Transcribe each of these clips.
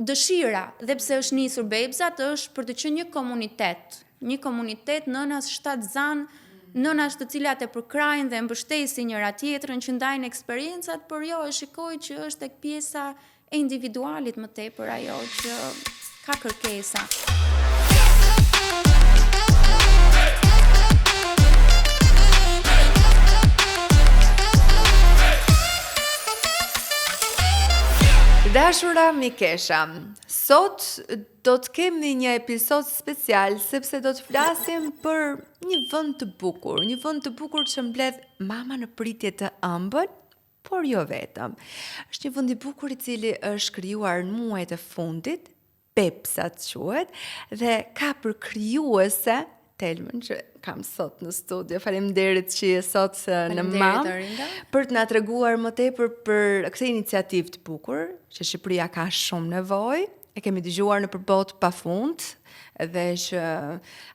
dëshira dhe pse është nisur Bebzat është për të qenë një komunitet nënas shtatzan, nënas të cilat e përkrajnë dhe mbështesin njëra tjetrën, që ndajnë eksperiencat, por jo e shikoj që është tek pjesa e individualit më tepër ajo që ka kërkesa. Dashura Mikesha, sot do të kemi një episod special sepse do të flasim për një vend të bukur që mbledh mama në pritje të ëmbël, por jo vetëm. Është një vend i bukur i cili është krijuar në muajt e fundit, Bebzat quhet, dhe ka për krijuese Telmën që kam sot në studio. Faleminderit që je sot në MAM për të na treguar më tepër për këtë iniciativë të bukur që Shqipëria ka shumë nevojë. E kemi dëgjuar në përbot pafund dhe që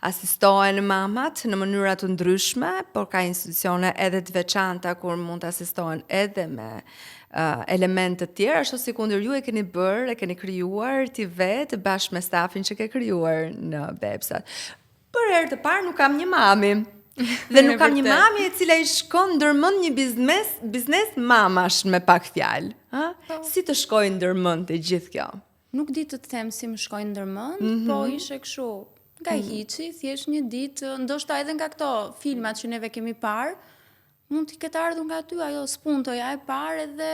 asistohen mamat në mënyra të ndryshme, por ka institucione edhe të veçanta kur mund të asistohen edhe me elemente të tjera, ashtu si kundër ju e keni bërë, e keni krijuar ti vetë bashkë me stafin që ke krijuar në Bebzat. Për herë të parë nuk kam një mami. Dhe nuk kam një mami e cila i shkon ndërmend një biznes mamash me pak fjalë. Si të shkojë ndërmend e gjithë kjo? Nuk di të them si më shkojnë ndërmend, po ishe kështu nga hiçi, thjesht një ditë, ndoshta edhe nga këto filmat që neve kemi parë, mund t'i ketë ardhur nga aty ajo spuntoja e parë dhe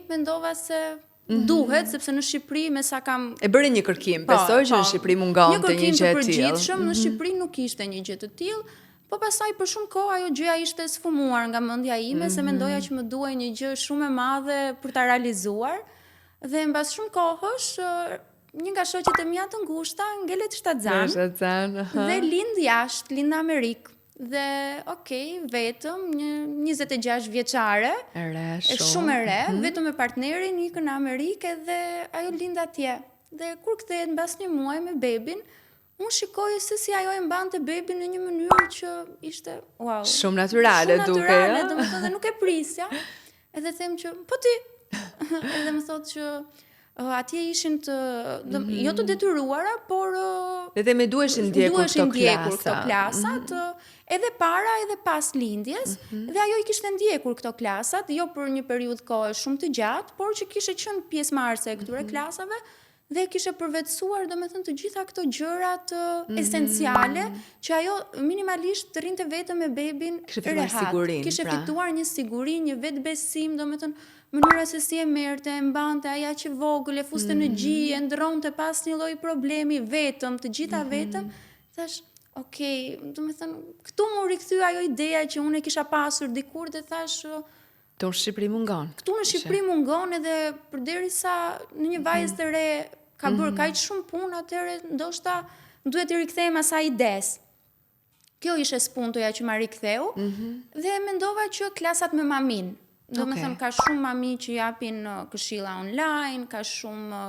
mendova se duhet, sepse në Shqipëri me sa kam... E bëri një kërkim, besoj që në Shqipëri mungon të një gjë e tillë. Një kërkim të përgjithshëm, në Shqipëri nuk ishte një gjë të tillë, po pastaj për shumë kohë ajo gjëja ishte sfumuar nga mendja ime, se mendoja që më duhej një gjë shumë e madhe për ta realizuar, dhe mbas shumë kohësh, një nga shoqet e mia të ngushta ngelet shtatzan, dhe lind jashtë, lind në Amerikë. Dhe vetëm një 26 vjeçare, shumë e re, vetëm me partnerin ikën në Amerikë dhe ajo lind atje. Dhe kur kthehet mbas një muaj me bebin, unë shikoj se si ajo e mbante bebin në një mënyrë që ishte wow. Shumë natyrale duke, ja. Dhe nuk e prisja. Edhe them që po ti. Edhe më thotë që atje ishin jo të detyruara, por dhe me duheshin ndjekur këto klasat, edhe para edhe pas lindjes, dhe ajo i kishte ndjekur këto klasat, jo për një periudhë kohë shumë të gjatë, por që kishte qenë pjesëmarrëse e këtyre klasave dhe kishte përvetësuar, domethënë, të gjitha këto gjërat esenciale që ajo minimalisht të rinte vetëm me bebin rehat. Kishte fituar një siguri, një vetbesim, domethënë mënyra se si e merrte, e mbante, aja që vogël, e fuste në gjie, e ndronte pas një lloj problemi vetëm, të gjitha vetëm. Thash, domethënë, këtu më rikthye ajo ideja që unë e kisha pasur dikur dhe thash, këtu në Shqipëri mungon. Këtu në Shqipëri mungon edhe përderisa në një vajzë të re ka bërë kaq shumë punë, atëherë ndoshta duhet i rikthehem asaj ides. Kjo ishte spuntoja që ma riktheu, dhe mendova që klasat me mamin. Domethënë ka shumë mami që japin këshilla online, ka shumë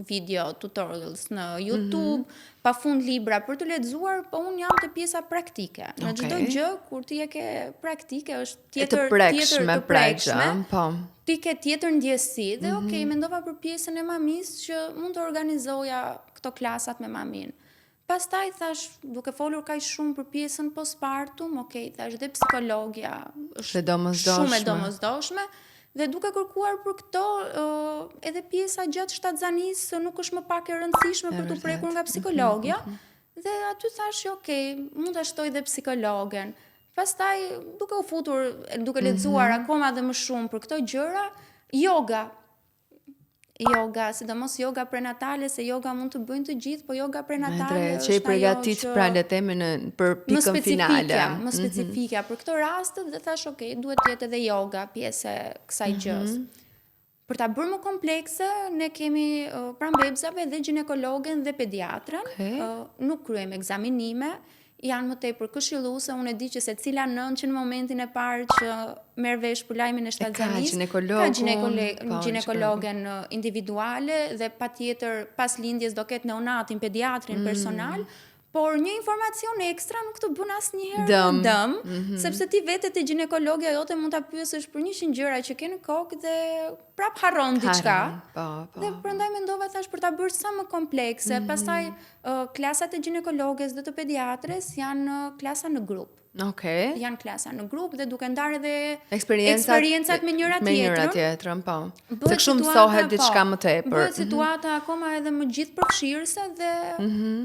video tutorials në YouTube, pafund libra për të lexuar, po unë jam te pjesa praktike. Në çdo gjë kur ti e ke praktike është tjetër të prekshme. Po. Ti ke tjetër ndjesi dhe mendova për pjesën e mamis që mund të organizoja këto klasat me mamin. Pastaj thash, duke folur kaq shumë për pjesën postpartum, thash dhe psikologja është shumë e domosdoshme, dhe duke kërkuar për këto, edhe pjesa gjatë shtatzanisë nuk është më pak e rëndësishme për të prekur nga psikologja, dhe aty thash, mund ta shtoj dhe psikologen. Pastaj, duke u futur, duke lexuar akoma dhe më shumë për këto gjëra, yoga, sidomos yoga prenatale, se yoga mund të bëjnë të gjithë, po yoga prenatale është që i përgatit pra le themi për pikën finale. Më specifika për këto raste, dhe thash, duhet të jetë edhe yoga pjesë e kësaj gjës. Për ta bërë më komplekse, ne kemi pranë Bebzave dhe ginekologen dhe pediatrën, nuk kryejmë ekzaminime, janë më tepër këshilluese, unë e di që secila nënë që në momentin e parë që merr vesh për lajmin e shtatzanisë, ka ginekologen individuale dhe patjetër pas lindjes do ketë neonatin, pediatrin personal, Por një informacion ekstra nuk të bën asnjëherë Dëm. dëm, sepse ti vete te ginekologja jote mund ta pyesësh për 100 gjëra që ke në kokë dhe prap harron diçka. Po. Dhe prandaj mendova thash për ta bërë sa më komplekse. Pastaj klasat e ginekologës dhe të pediatres janë klasa në grup. Okej. Janë klasa në grup dhe duke ndarë edhe Eksperiencat me njëra tjetrën, po. Se Bëhet kështu situata, mësohet po, diçka më tepër. Bëhet situata akoma edhe më gjithëpërfshirëse dhe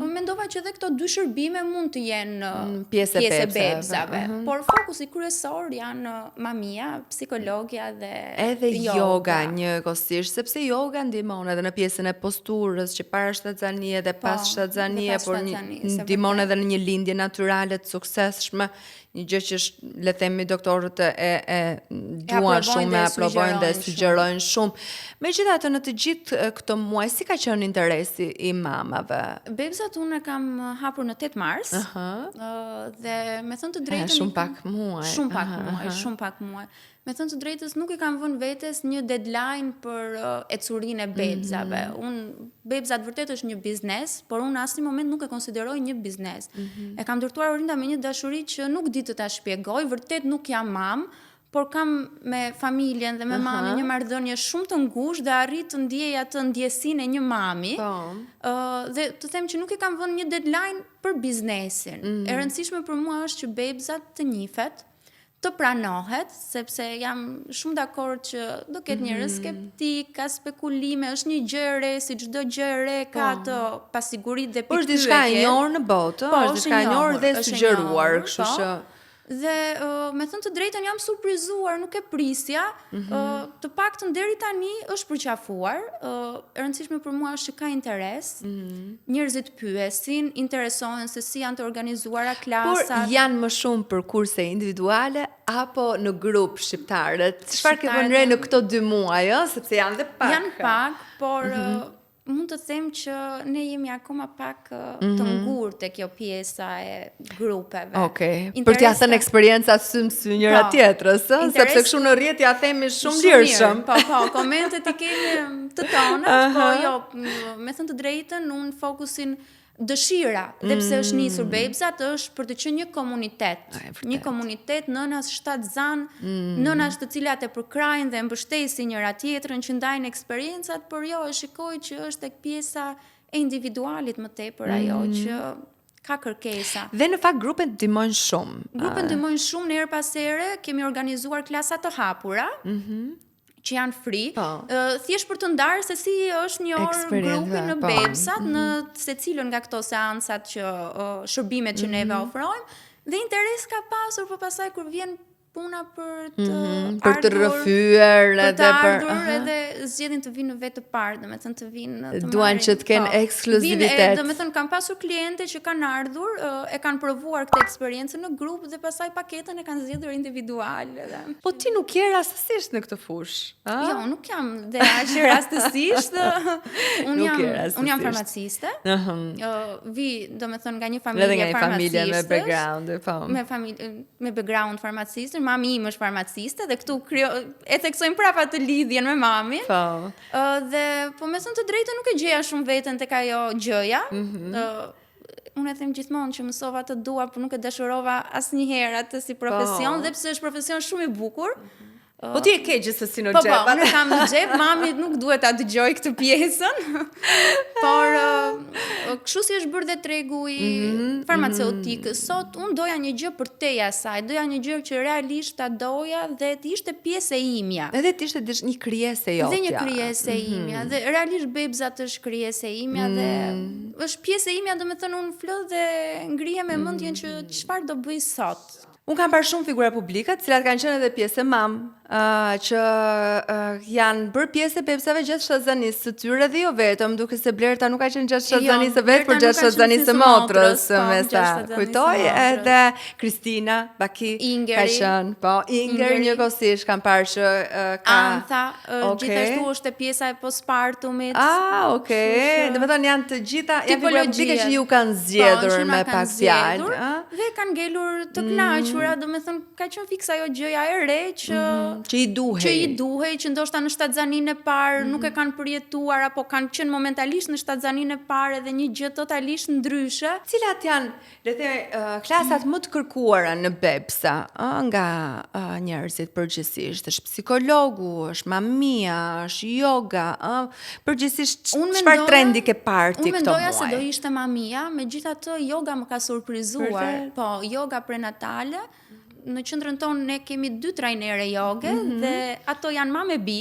mendova që edhe këto dy shërbime mund të jenë pjesë e bebzave. Por fokusi kryesor janë mamia, psikologja dhe edhe yoga njëkohësisht, sepse yoga ndihmon edhe në pjesën e posturës, që para shtatzanie dhe pas shtatzanie, por ndihmon edhe në një lindje natyrale të suksesshme. Një gjë që le themi doktorët e duan shumë, e aprovojnë dhe sugjerojnë shumë. Megjithatë në të gjithë këto muaj si ka qenë interesi I mamave? Bebzat unë kam hapur në 8 mars. Dhe me thënë të drejtën shumë pak muaj. Shumë pak muaj. Me thënë të drejtës nuk I kam vënë vetes një deadline për ecurinë e bebzave. Bebzat vërtet është një biznes, por unë asnjë moment nuk e konsideroj një biznes. E kam ndërtuar Orinda me një dashuri që nuk di të ta shpjegoj, vërtet nuk jam mamë, por kam me familjen dhe me mamin një marrëdhënie shumë të ngushtë dhe arrit të ndjej atë ndjesinë e një mami. Dhe të them që nuk I kam vënë një deadline për biznesin. E rëndësishme për mua është që bebzat të njihet, të pranohet, sepse jam shumë dakord që do ketë njerëz skeptik, ka spekulime, është një gjë e re, si çdo gjë e re ka të pasiguritë dhe pikpyetje. Është diçka e njohur në botë, është diçka e njohur dhe sugjeruar, kështu që Dhe me thënë të drejtën jam surprizuar, nuk e prisja, të paktën deri tani është përqafuar, e rëndësishme për mua është që ka interes, njerëzit pyesin, interesohen se si janë të organizuara klasat. Por janë më shumë për kurse individuale apo në grup shqiptarët? Çfarë ke vënë re në këto 2 muaj, sepse janë dhe pak? Janë pak, por mund të them që ne jemi akoma pak të ngurë te kjo pjesa e grupeve. Okej. Për t'ia thënë eksperiencat sy njëra tjetrës, sepse kështu në rrjet ja themi shumë lirshëm. Po, komentet I kemi të tonat, po jo, me thënë të drejtën, unë fokusin dëshira, dhe pse është nisur bebzat, është për të qenë një komunitet. Një komunitet nënas shtatzan, nënas të cilat e përkrajnë dhe mbështesin njëra tjetrën, që ndajnë eksperiencat, por jo, e shikoj që është tek pjesa e individualit më tepër ajo që ka kërkesa. Dhe në fakt grupet ndihmojnë shumë. Grupet ndihmojnë shumë, në her pas here kemi organizuar klasa të hapura. Që janë free, thjesht për të ndarë se si është një orë grupi në bebzat, në secilën nga këto seansat që shërbimet që neve ofrojmë, dhe interes ka pasur, por pastaj kur vjen puna për të rrëfyer edhe edhe zgjedhin të vinë vetë të parë, domethënë të vinë të duan që të kenë ekskluzivitet. Domethënë kam pasur kliente që kanë ardhur, e kanë provuar këtë eksperiencë në grup dhe pastaj paketën e kanë zgjedhur individual. Po ti nuk je rastësisht në këtë fushë? Jo, nuk jam dhe aq rastësisht. Unë jam farmaciste. Vi, domethënë nga një familje me background, po. Me background farmaciste. Mami im është farmaciste dhe këtu e theksojmë prapa të lidhjen me mamin. Po. Dhe po me thënë të drejtë nuk e gjeja shumë veten tek ajo gjëja. Unë e them gjithmonë që mësova të dua, por nuk e dashurova asnjëherë atë si profesion, dhe pse është profesion shumë I bukur. Po ti e ke gjithsesi në xhep. Po, unë kam në xhep, mami nuk duhet ta dëgjoj këtë pjesën. Por kështu si është bërë dhe tregu I farmaceutikës. Sot unë doja një gjë për te asaj, doja një gjë që realisht ta doja dhe të ishte pjesë e imja. Edhe të ishte një krijesë e jotja. Dhe një krijesë e imja, dhe realisht bebzat është krijesë e imja dhe është pjesë e imja, domethënë unë flodh dhe ngrihem me mendjen që çfarë do bëj sot. Unë kam parë shumë figura publike, të cilat kanë qenë edhe pjesë e mam, që janë bërë pjesë e bebzave gjatë shtazanisë së tyre dhe jo vetëm, duke se Blerta nuk ka qenë gjatë shtazanisë vetë, por gjatë shtazanisë së motrës, me sa kujtoj, edhe Kristina Baki ka qenë, po, Inger njëkohësisht kam parë që ka Antha, gjithashtu është pjesa e postpartumit. Okej. Domethënë janë të gjitha janë figura publike që ju kanë zgjedhur me pak fjalë, dhe kanë ngelur të kënaqura, domethënë ka qenë fiksa ajo gjëja e re që që i duhej. Që i duhej, që ndoshta në shtatzaninë e parë nuk e kanë përjetuar apo kanë qenë momentalisht në shtatzaninë e parë edhe një gjë totalisht ndryshe. Cilat janë, le të themi, klasat më të kërkuara në Bepsa, nga njerëzit përgjithsisht? Është psikologu, është mamia, është yoga, përgjithsisht çfarë trendi ke parë ti këto muaj? Unë mendoja se do ishte mamia, megjithatë yoga më ka surprizuar. Po, yoga prenatale. Në qendrën tonë ne kemi 2 trajnere joge dhe ato janë mamë e bi.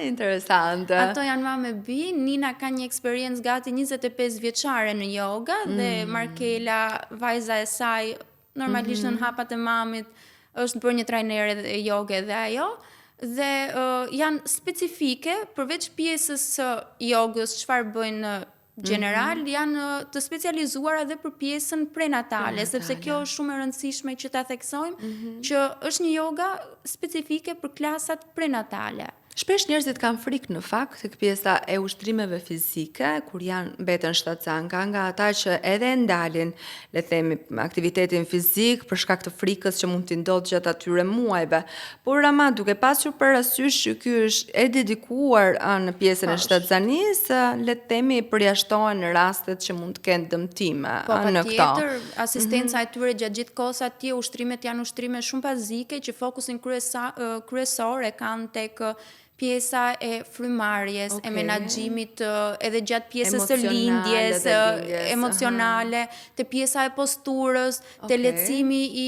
Interesante. Ato janë mamë e bi. Nina ka një eksperiencë gati 25 vjeçare në yoga dhe Markela, vajza e saj, normalisht në hapat e mamit, është për një trajnere e joge dhe ajo. Dhe janë specifike, përveç pjesës së jogës, çfarë bëjnë general, janë të specializuar edhe për pjesën prenatale, sepse kjo është shumë e rëndësishme që ta theksojmë, që është një yoga specifike për klasat prenatale. Shpesh njerëzit kanë frikë në fakt tek pjesa e ushtrimeve fizike kur janë mbeten shtatzanka, nga ata që edhe ndalin, le të themi, aktivitetin fizik për shkak të frikës që mund t'i ndodhë gjatë atyre muajve. Por ama duke pasur parasysh që ky është e dedikuar në pjesën e shtatzanisë, le të themi përjashtohen në rastet që mund të kenë dëmtime në këto. Po patjetër, asistenca e tyre gjatë gjithë kohës atje, ushtrimet janë ushtrime shumë bazike që fokusin kryesor e kanë tek pjesa e frymarrjes, e menaxhimit edhe gjatë pjesës së lindjes, emocionale, te pjesa e posturës, te lehtësimi i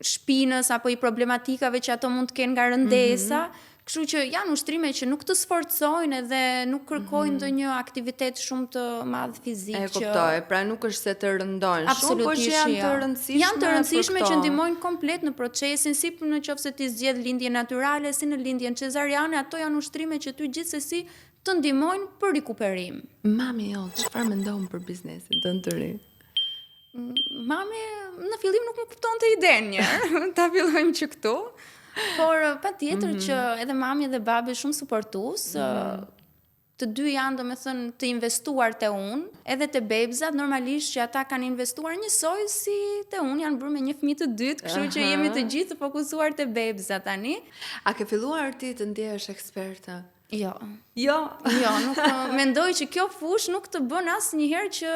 shpinës apo i problematikave që ato mund të kenë nga rëndesa. Kështu që janë ushtrime që nuk të sforcojnë edhe nuk kërkojnë ndonjë aktivitet shumë të madh fizik. E kuptoj, pra nuk është se të rëndojnë shumë, por që janë të rëndësishme. Janë të rëndësishme që ndihmojnë komplet në procesin, si nëse ti zgjedh lindje natyrale, si në lindjen cezariane, ato janë ushtrime që ty gjithsesi të ndihmojnë për rikuperim. Mami jote, çfarë mendon për biznesin tënd të ri? Mami në fillim nuk më kuptonte idenë një. Ta fillojmë që këtu. Por patjetër që edhe mami dhe babi shumë suportues, të dy janë domethënë të investuar te unë, edhe te bebzat, normalisht që ata kanë investuar njësoj si te unë, janë bërë me një fëmijë të dytë, kështu që jemi të gjithë të fokusuar te bebzat tani. A ke filluar ti të ndjehesh eksperte? Jo. Jo, nuk mendoj që kjo fush nuk të bën asnjëherë që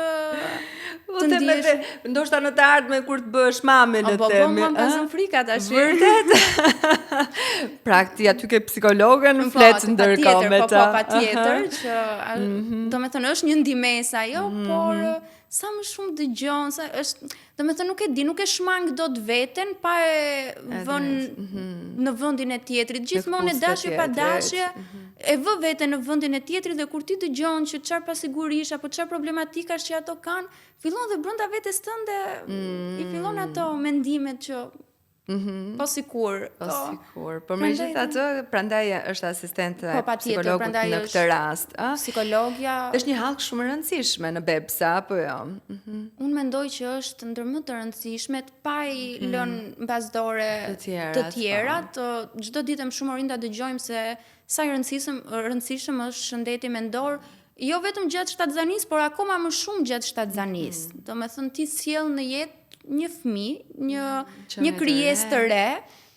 të ndjesh. Ndoshta në të ardhmen kur të bësh mame le të themi. Po, më ka zënë frika tash. Vërtet? Pra ti aty ke psikologën, flet ndërkohë me të. Po, patjetër që domethënë është një ndihmesë ajo, por sa më shumë dëgjon, sa është, domethënë nuk e di, nuk e shmang dot veten pa e vënë në vendin e tjetrit. Gjithmonë e dashje pa dashje, e vë veten në vendin e tjetrit dhe kur ti dëgjon që çfarë pasigurish apo çfarë problematikash që ato kanë, fillon dhe brenda vetes tënde i fillon ato mendimet që po sikur. Por megjithatë, prandaj është asistente psikologu në këtë rast, psikologja është një hallk shumë e rëndësishme në Bepsa apo jo? Unë mendoj që është ndër më të rëndësishmet, pa i lënë mbasdore të tjerat. Çdo ditë më shumë rinda dëgjojmë se sa i rëndësishëm është shëndeti mendor, jo vetëm gjatë shtatzanisë, por akoma më shumë gjatë shtatzanisë. Domethënë ti sjell në jetë një fëmijë, një krijesë të re,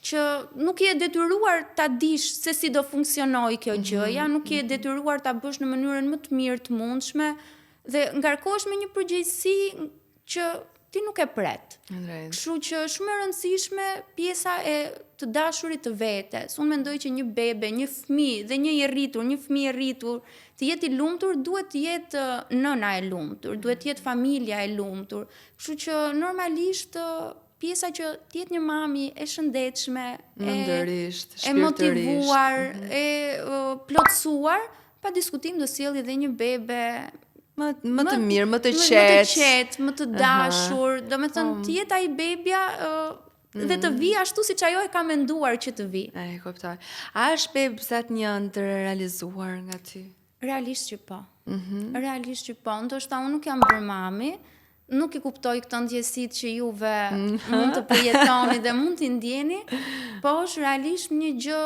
që nuk je detyruar ta dish se si do funksionojë kjo gjëja, nuk je detyruar ta bësh në mënyrën më të mirë të mundshme dhe ngarkohesh me një përgjegjësi që ti nuk e pret. Kështu që shumë e rëndësishme pjesa e të dashurit të vetes. Unë mendoj që një bebe, një fëmijë dhe një fëmijë i rritur, të jetë i lumtur, duhet të jetë nëna e lumtur, duhet të jetë familja e lumtur. Kështu që normalisht pjesa që të jetë një mami e shëndetshme, e motivuar, e plotësuar, pa diskutim do sjellë edhe një bebe më të mirë, më të qetë, më të dashur, domethënë të jetë ai bebja dhe të vi ashtu siç ajo e ka menduar që të vi. E kuptoj. A është bebzat një ndër realizuar nga ti? Realisht që po. Realisht që po. Ndoshta unë nuk jam bërë mami, nuk i kuptoj këtë ndjesitë që juve mund të përjetoni dhe mund t'i ndjeni, po është realisht një gjë,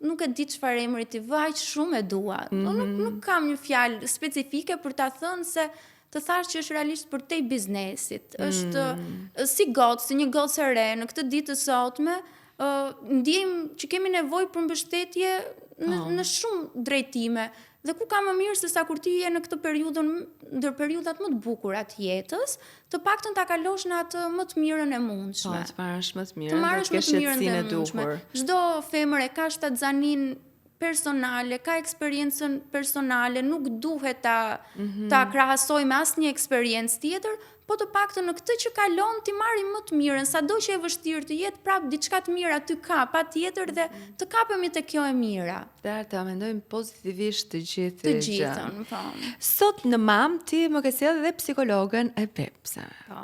nuk e di çfarë emri t'i vë, aq shumë e dua. Nuk kam një fjalë specifike për ta thënë se të thash që është realisht për te biznesit. Është si një gocë e re në këtë ditë të sotme, ndjejmë që kemi nevojë për mbështetje në shumë drejtime. Dhe ku ka më mirë se sa kur ti je në këtë periudhën, ndër periudhat më të bukura të jetës, të paktën ta kalosh në atë më të mirën e mundshme. Të marrësh më të mirën, të marrësh më të mirën e mundshme. Çdo femër e ka shtatzanin personale, ka eksperiencën personale, nuk duhet ta krahasoj me asnjë eksperiencë tjetër, po të paktën në këtë që kalon ti marri më të mirën, sado që e vështirë të jetë, prap diçka të mirë aty ka, patjetër dhe të kapemi te kjo e mira. Ta mendojmë pozitivisht të gjithë. Të gjithën, po. Sot në Mam ti më ke sjellë edhe psikologën e bebsave. Po.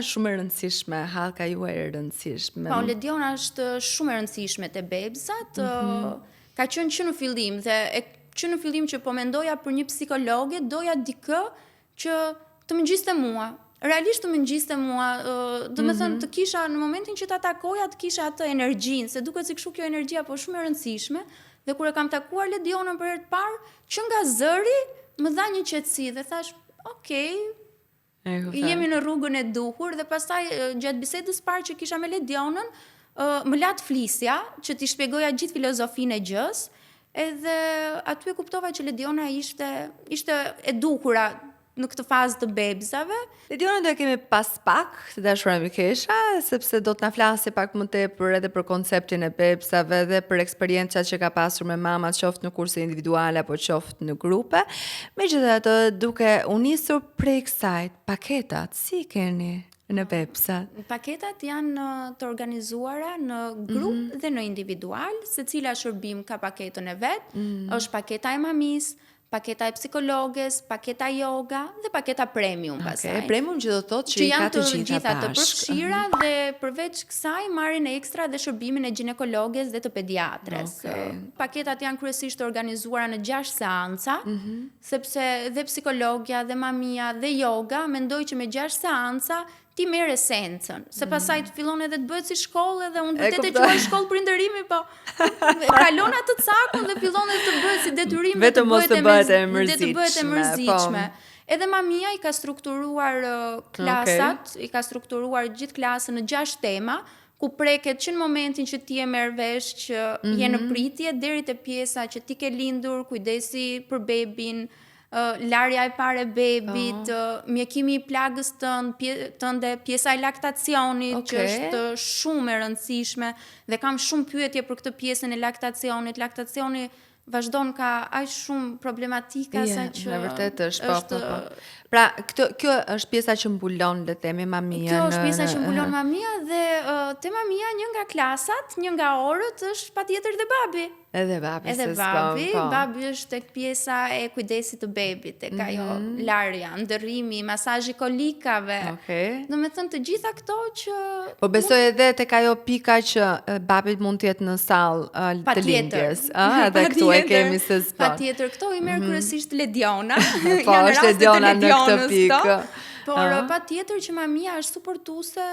Shumë e rëndësishme, hallka juaj e rëndësishme. Po, Lediona është shumë e rëndësishme te bebsat. Ka qenë që në fillim dhe që në fillim që po mendoja për një psikologe, doja dikë që të më ngjiste mua. Realisht të më ngjiste mua, do të thënë të kisha në momentin që ta takoja të kisha atë energjinë, se duket si kështu kjo energjia po shumë e rëndësishme, dhe kur e kam takuar Ledionën për herë të parë, që nga zëri më dha një qetësi dhe thash, "Okej, jemi në rrugën e duhur", dhe pastaj gjatë bisedës parë që kisha me Ledionën, më lat flisja që t'i shpjegoja gjithë filozofinë e gjës, edhe aty e kuptova që Lediona ishte e dukura në këtë fazë të bebzave. Lediona do e kemi pas pak të dashura mikesha, sepse do të na flasë pak më tepër edhe për konceptin e bebzave dhe për eksperiencat që ka pasur me mamat, qoftë në kurse individuale apo qoftë në grupe. Megjithatë, duke u nisur prej kësaj, paketat si keni në bebzat? Paketat janë të organizuara në grup dhe në individual, secila shërbim ka paketën e vet, është paketa e mamis, paketa e psikologes, paketa yoga dhe paketa premium pastaj. Premium që do të thotë që i ka të gjitha të përfshira dhe përveç kësaj marrin ekstra dhe shërbimin e ginekologes dhe të pediatres. Paketat janë kryesisht organizuara në 6 seanca, sepse dhe psikologja dhe mamia dhe yoga mendoj që me 6 seanca ti merr esencën, se pastaj të fillon edhe të bëhet si shkollë dhe unë vërtet e quaj shkollë prindërimi, po kalon atë cakun dhe fillon edhe të bëhet si detyrim vetëm mos të bëhet e mërzitshme. Edhe mamia i ka strukturuar klasat, i ka strukturuar gjithë klasën në 6 tema, ku preket që në momentin që ti e merr vesh që je në pritje deri te pjesa që ti ke lindur, kujdesi për bebin, larja e parë e bebit, mjekimi i plagës tënde, pjesa e laktacionit, që është shumë e rëndësishme dhe kam shumë pyetje për këtë pjesën e laktacionit. Laktacioni vazhdon ka aq shumë problematika sa që në vërtet është Pra, kjo është pjesa që mbulon, le të themi, mamia. Kjo është pjesa që mbulon mamia dhe te mamia një nga klasat, një nga orët është patjetër dhe babi. Edhe babi. Babi është tek pjesa e kujdesit të bebit, tek ajo larja, ndërrimi, masazhi kolikave. Do të thënë të gjitha këto që po besoj edhe tek ajo pika që babit mund të jetë në sallë të lindjes, edhe këtu e kemi se s'po. Patjetër, këto i merr kryesisht Lediona. Po, është Lediona në këtë pikë. Por patjetër që mamia është suportuese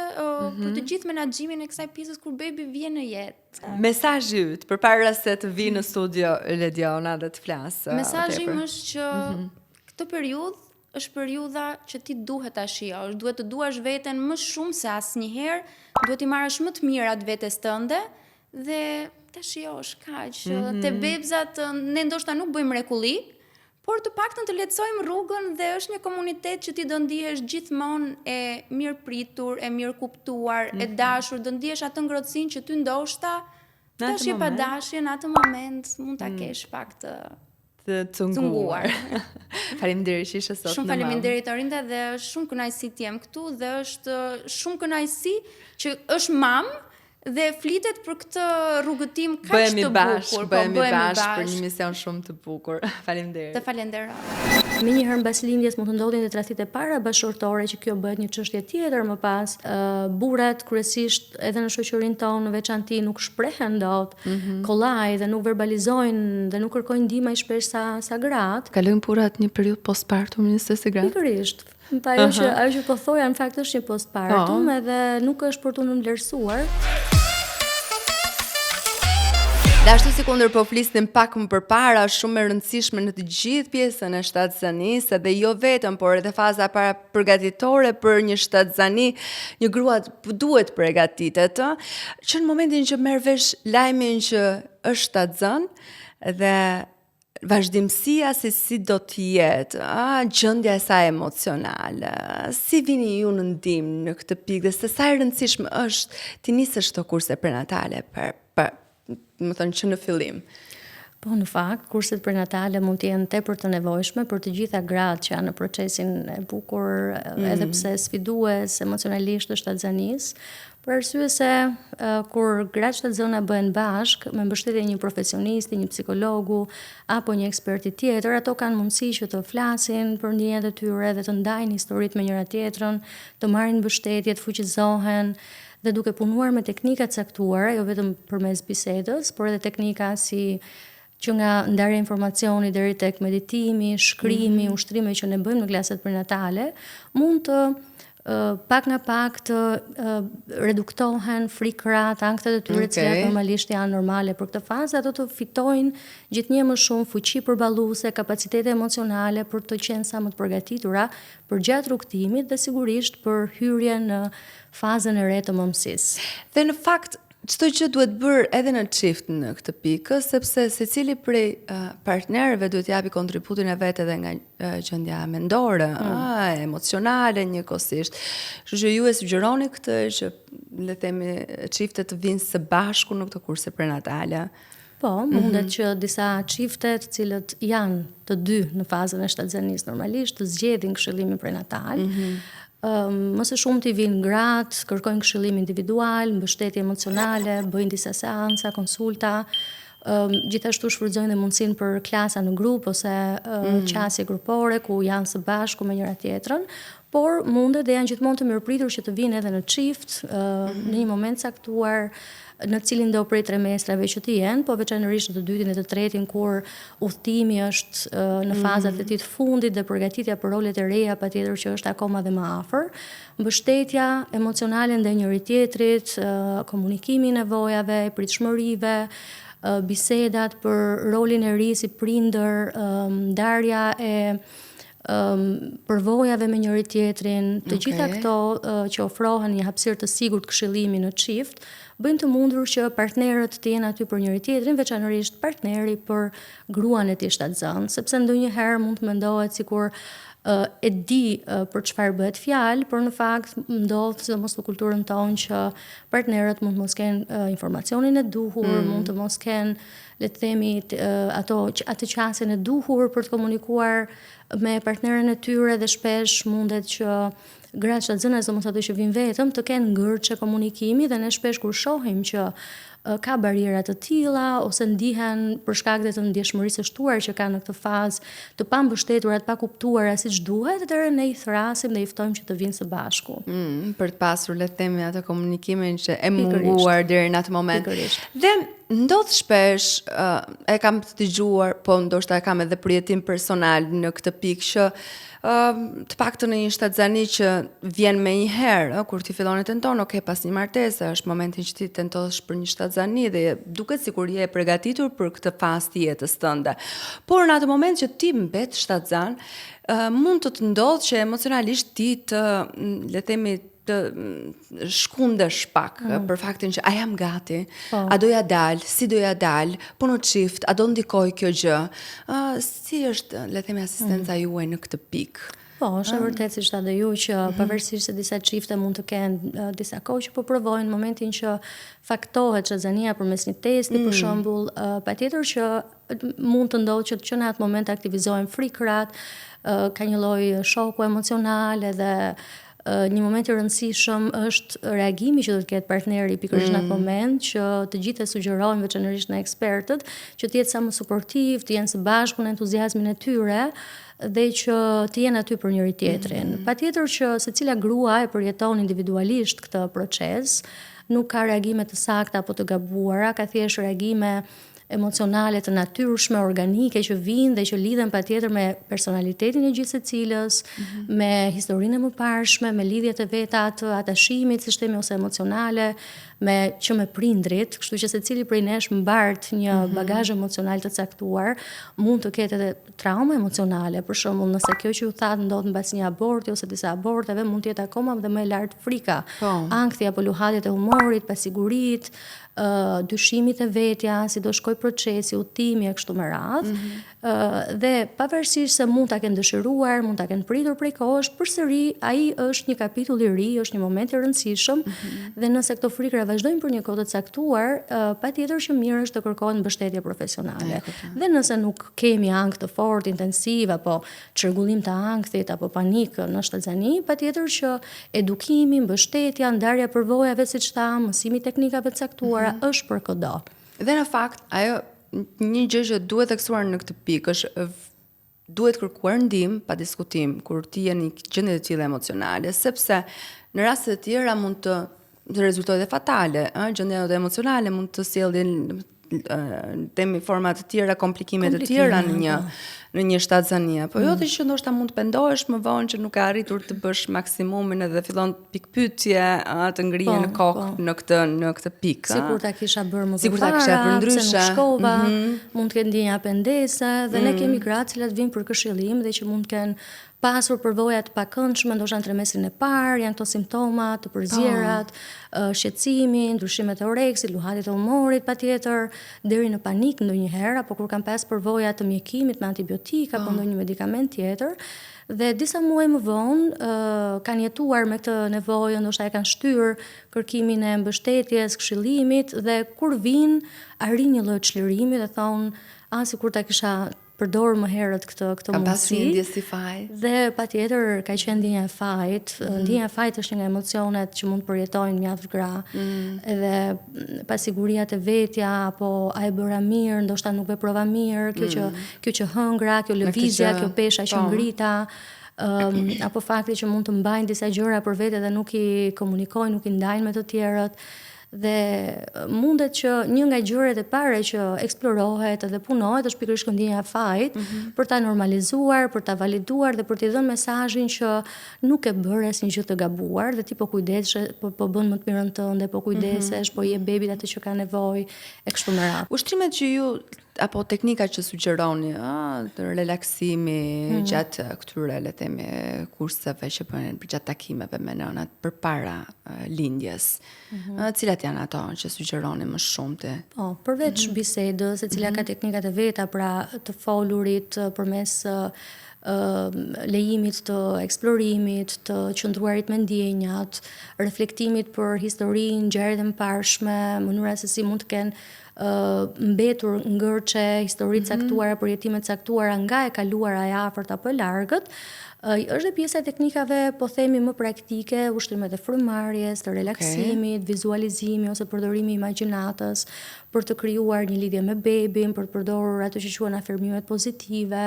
për të gjithë menaxhimin e kësaj pjesës kur bebi vjen në jetë. Mesazhi yt përpara se të vi në studio Lediona dhe të flasë. Mesazhi im është që këtë periudhë është periudha që ti duhet ta shijosh, duhet të duash veten më shumë se asnjëherë, duhet i marrësh më të mirat vetes tënde dhe ta shijosh kaq. Te bebzat ne ndoshta nuk bëjmë mrekulli, por të paktën të lehtësojmë rrugën dhe është një komunitet që ti do ndihesh gjithmonë e mirë pritur, e mirë kuptuar, e dashur, do ndihesh atë ngrohtësinë që ty ndoshta dashje pa dashje në atë moment mund ta kesh pak të cunguar. Faleminderit që ishe sot në Mam. Shumë faleminderit Orinda dhe është shumë kënaqësi të jem këtu dhe është shumë kënaqësi që është Mam dhe flitet për këtë rrugëtim kaq të bukur. Bëhemi bashkë për një mision shumë të bukur. Faleminderit. Të falenderoj. Menjëherë mbas lindjes mund të ndodhin dhe tradhtit e para bashkëtorë që kjo bëhet një çështje tjetër më pas. Burrat kryesisht edhe në shoqërinë tonë në veçanti nuk shprehen dot, kollaj dhe nuk verbalizojnë dhe nuk kërkojnë ndihmë aq shpesh sa gratë. Kalojnë burrat një periudhë postpartum në se gratë. Pikërisht. Ajo që po thoja në fakt është një postpartum edhe nuk është për të nënvlerësuar. Dhe ashtu si kundër po flisnim pak më përpara, shumë e rëndësishme në të gjithë pjesën e shtatzanisë, dhe jo vetëm, por edhe faza para përgatitore për një shtatzani, një grua duhet përgatitet, që në momentin që merr vesh lajmin që është shtatzan dhe vazhdimësia se si do të jetë, gjendja e saj emocionale, si vini ju në ndihmë në këtë pikë, dhe se sa e rëndësishme është të nisësh këto kurse prenatale më thënë që në fillim. Po, në fakt, kurset prenatale mund të jenë tepër të nevojshme për të gjitha gratë që janë në procesin e bukur, edhe pse sfidues emocionalisht të shtatzanisë, për arsye se kur gratë shtatzana bëhen bashk me mbështetje një profesionisti, një psikologu apo një eksperti tjetër, ato kanë mundësi që të flasin për ndjenjat e tyre dhe të ndajnë historitë me njëra tjetrën, të marrin mbështetje, të fuqizohen, dhe duke punuar me teknika të caktuara, jo vetëm përmes bisedës, por edhe teknika si që nga ndarja informacioni deri tek meditimi, shkrimi, ushtrime që ne bëjmë në klaset prenatale, mund të pak nga pak të reduktohen frikrat, anktet e tyre të cilat normalisht janë normale për këtë fazë, ato të fitojnë gjithnjë më shumë fuqi përballuese, kapacitete emocionale për të qenë sa më të përgatitura për gjatë rrugtimit dhe sigurisht për hyrje në fazën e re të mëmësisë. Dhe në fakt, çdo gjë duhet bërë edhe në çift në këtë pikë, sepse secili prej partnerëve duhet japi kontributin e vet edhe nga gjendja mendore, emocionale njëkohësisht. Kështu që ju e sugjeroni këtë që le të themi çiftet të vinë së bashku në këtë kurse prenatale. Po, mundet që disa çifte të cilët janë të dy në fazën e shtatzanisë normalisht të zgjedhin këshillimin prenatal. Më së shumti vinë gratë, kërkojnë këshillim individual, mbështetje emocionale, bëjnë disa seanca, konsulta, gjithashtu shfrytëzojnë dhe mundësinë për klasa në grup ose qasje grupore ku janë së bashku me njëra tjetrën, por mundet dhe janë gjithmonë të mirëpritur që të vinë edhe në çift në një moment caktuar në cilin do prej trimestrave që të jenë, po veçanërisht në të dytin dhe të tretin kur udhtimi është në fazat e tij të fundit dhe përgatitja për rolet e reja patjetër që është akoma dhe më afër. Mbështetja emocionale ndaj njëri tjetrit, komunikimi i nevojave, pritshmërive, bisedat për rolin e ri si prindër, ndarja e përvojave me njëri tjetrin, të gjitha këto që ofrohen një hapësirë të sigurt këshillimi në çift, bëjnë të mundur që partnerët të jenë aty për njëri tjetrin, veçanërisht partneri për gruan e tij shtatzan, sepse ndonjëherë mund të mendohet sikur e di për çfarë bëhet fjalë, por në fakt ndodh sidomos në kulturën tonë që partnerët mund të mos kenë informacionin e duhur, mund të mos kenë, le të themi, atë qasjen e duhur për të komunikuar me partneren e tyre dhe shpesh mundet që gratë shtatzana, sidomos ato që vinë vetëm, të kenë ngërçe komunikimi dhe ne shpesh kur shohim që ka barriera të tilla ose ndihen për shkak të ndjeshmërisë së shtuar që kanë në këtë fazë të pambështetura, të pakuptuara siç duhet, atëherë ne i thrasim dhe i ftojmë që të vinë së bashku. Për të pasur, le të themi, atë komunikimin që e munguar deri në atë moment. Dhe ndodh shpesh, e kam të dëgjuar, po ndoshta e kam edhe përjetim personal në këtë pikë që të paktën në një shtatzani që vjen me një herë, kur ti fillon e tenton, pas një martese, është momentin që ti tentosh për një shtatzani dhe duket sikur je e përgatitur për këtë fazë të jetës tënde. Por në atë moment që ti mbet shtatzan, mund të ndodhë që emocionalisht ti të, le themi, të shkundesh pak për faktin që a jam gati, a doja dal, si doja dal, po në çift, a do ndikoj kjo gjë, si është, le themi, asistenca juaj në këtë pikë? Po, është e vërtetë siç tha ju që pavarësisht se disa çifte mund të kenë disa kohë që po provojnë, në momentin që faktohet shtatzania përmes një testi për shembull, patjetër që mund të ndodhë që në atë moment aktivizohen frikrat, ka një lloj shoku emocional edhe një moment i rëndësishëm është reagimi që do të ketë partneri pikërisht në atë moment, që të gjithë e sugjerojnë veçanërisht në ekspertët, që të jetë sa më suportiv, të jenë së bashku në entuziazmin e tyre dhe që të jenë aty për njëri tjetrin. Patjetër që secila grua e përjeton individualisht këtë proces, nuk ka reagime të sakta apo të gabuara, ka thjesht reagime emocionale të natyrshme, organike që vinë dhe që lidhen patjetër me personalitetin e gjithë secilës, me historinë e mëparshme, me lidhjet e veta të atashimit, sistemi ose emocionale, që me prindrit, kështu që secili prej nesh mbart një bagazh emocional të caktuar, mund të ketë edhe trauma emocionale, për shembull, nëse kjo që ju thatë ndodh mbas një aborti ose disa aborteve, mund të jetë akoma dhe më e lartë frika, ankthi apo luhatjet e humorit, pasiguritë, dyshimit e vetja, si do shkoj procesi, udhëtimi e kështu me radhë. Dhe pavarësisht se mund ta kenë dëshiruar, mund ta kenë pritur prej kohësh, përsëri ai është një kapitull i ri, është një moment i rëndësishëm dhe nëse këto frikra vazhdojnë për një kohë të caktuar, patjetër që mirë është të kërkohet mbështetje profesionale. Dhe nëse nuk kemi ankth të fortë, intensiv apo çrregullim të ankthit apo panik në shtatzani, patjetër që edukimi, mbështetja, ndarja përvojave, siç tham, mësimi teknikave të caktuara është për këdo. Dhe në fakt, ajo një gjë që duhet theksuar në këtë pikë është duhet kërkuar ndihmë pa diskutim kur ti je në gjendje të tilla emocionale, sepse në raste të tjera mund të rezultojë dhe fatale, gjendjet emocionale mund të sjellin temi forma të tjera, komplikime të tjera në një shtatzanie. Po jo të që ndoshta mund të pendohesh më vonë që nuk e arritur të bësh maksimumin edhe fillon pikpyetje të ngrihen në kokë në këtë pikë. Sikur ta kisha bërë më parë, pse nuk shkova, mund të kenë ndjenja pendese dhe ne kemi gratë që vinë për këshillim dhe që mund të kenë pasur përvoja të pakëndshme, ndoshta në trimestrin e parë, janë këto simptoma të përzierat, shqetësimi, ndryshimet e oreksit, luhatjet e humorit, patjetër, deri në panik ndonjëherë, apo kur kanë pas përvoja të mjekimit me antibiotika apo ndonjë medikament tjetër. Dhe disa muaj më vonë kanë jetuar me këtë nevojë, ndoshta e kanë shtyr kërkimin e mbështetjes, këshillimit dhe kur vinë arrin një lloj çlirimi dhe thonë, sikur ta kisha përdor më herët këtë mundësi. Ka pasur ndjenjë si fajt. Dhe patjetër ka qenë ndjenja e fajt. Ndjenja e fajt është një nga emocionet që mund të përjetojnë mjaft gra. Edhe pasiguria e vetja apo a e bëra mirë, ndoshta nuk veprova mirë, kjo që hëngra, kjo lëvizja, kjo pesha që ngrita. Apo fakti që mund të mbajnë disa gjëra për vete dhe nuk i komunikojnë, nuk i ndajnë me të tjerët. Dhe mundet që një nga gjërat e para që eksplorohet edhe punohet është pikërisht ndjenja e fajit, për ta normalizuar, për ta validuar dhe për t'i dhënë mesazhin që nuk e bëre asnjë gjë të gabuar dhe ti po kujdesesh, po bën më të mirën tënde, po kujdesesh, po je bebit atë që ka nevojë e kështu me radhë. Ushtrimet që ju apo teknika që sugjeroni, relaksimi gjatë këtyre le të themi kurseve që bëhen gjatë takimeve me nënat përpara lindjes. Cilat janë ato që sugjeroni më shumë ti? Po, përveç bisedës, e cila ka teknikat e veta, pra të folurit përmes lejimit të eksplorimit, të qëndruarit me ndjenjat, reflektimit për historinë, ngjarjet e mëparshme, mënyra se si mund të kenë mbetur ngërçe, histori të caktuara, përjetime të caktuara nga e kaluara e afërt apo e largët, është dhe pjesa e teknikave, po themi më praktike, ushtrimet e frymëmarrjes, të relaksimit, vizualizimi ose përdorimi i imagjinatës për të krijuar një lidhje me bebin, për të përdorur ato që quhen afirmimet pozitive,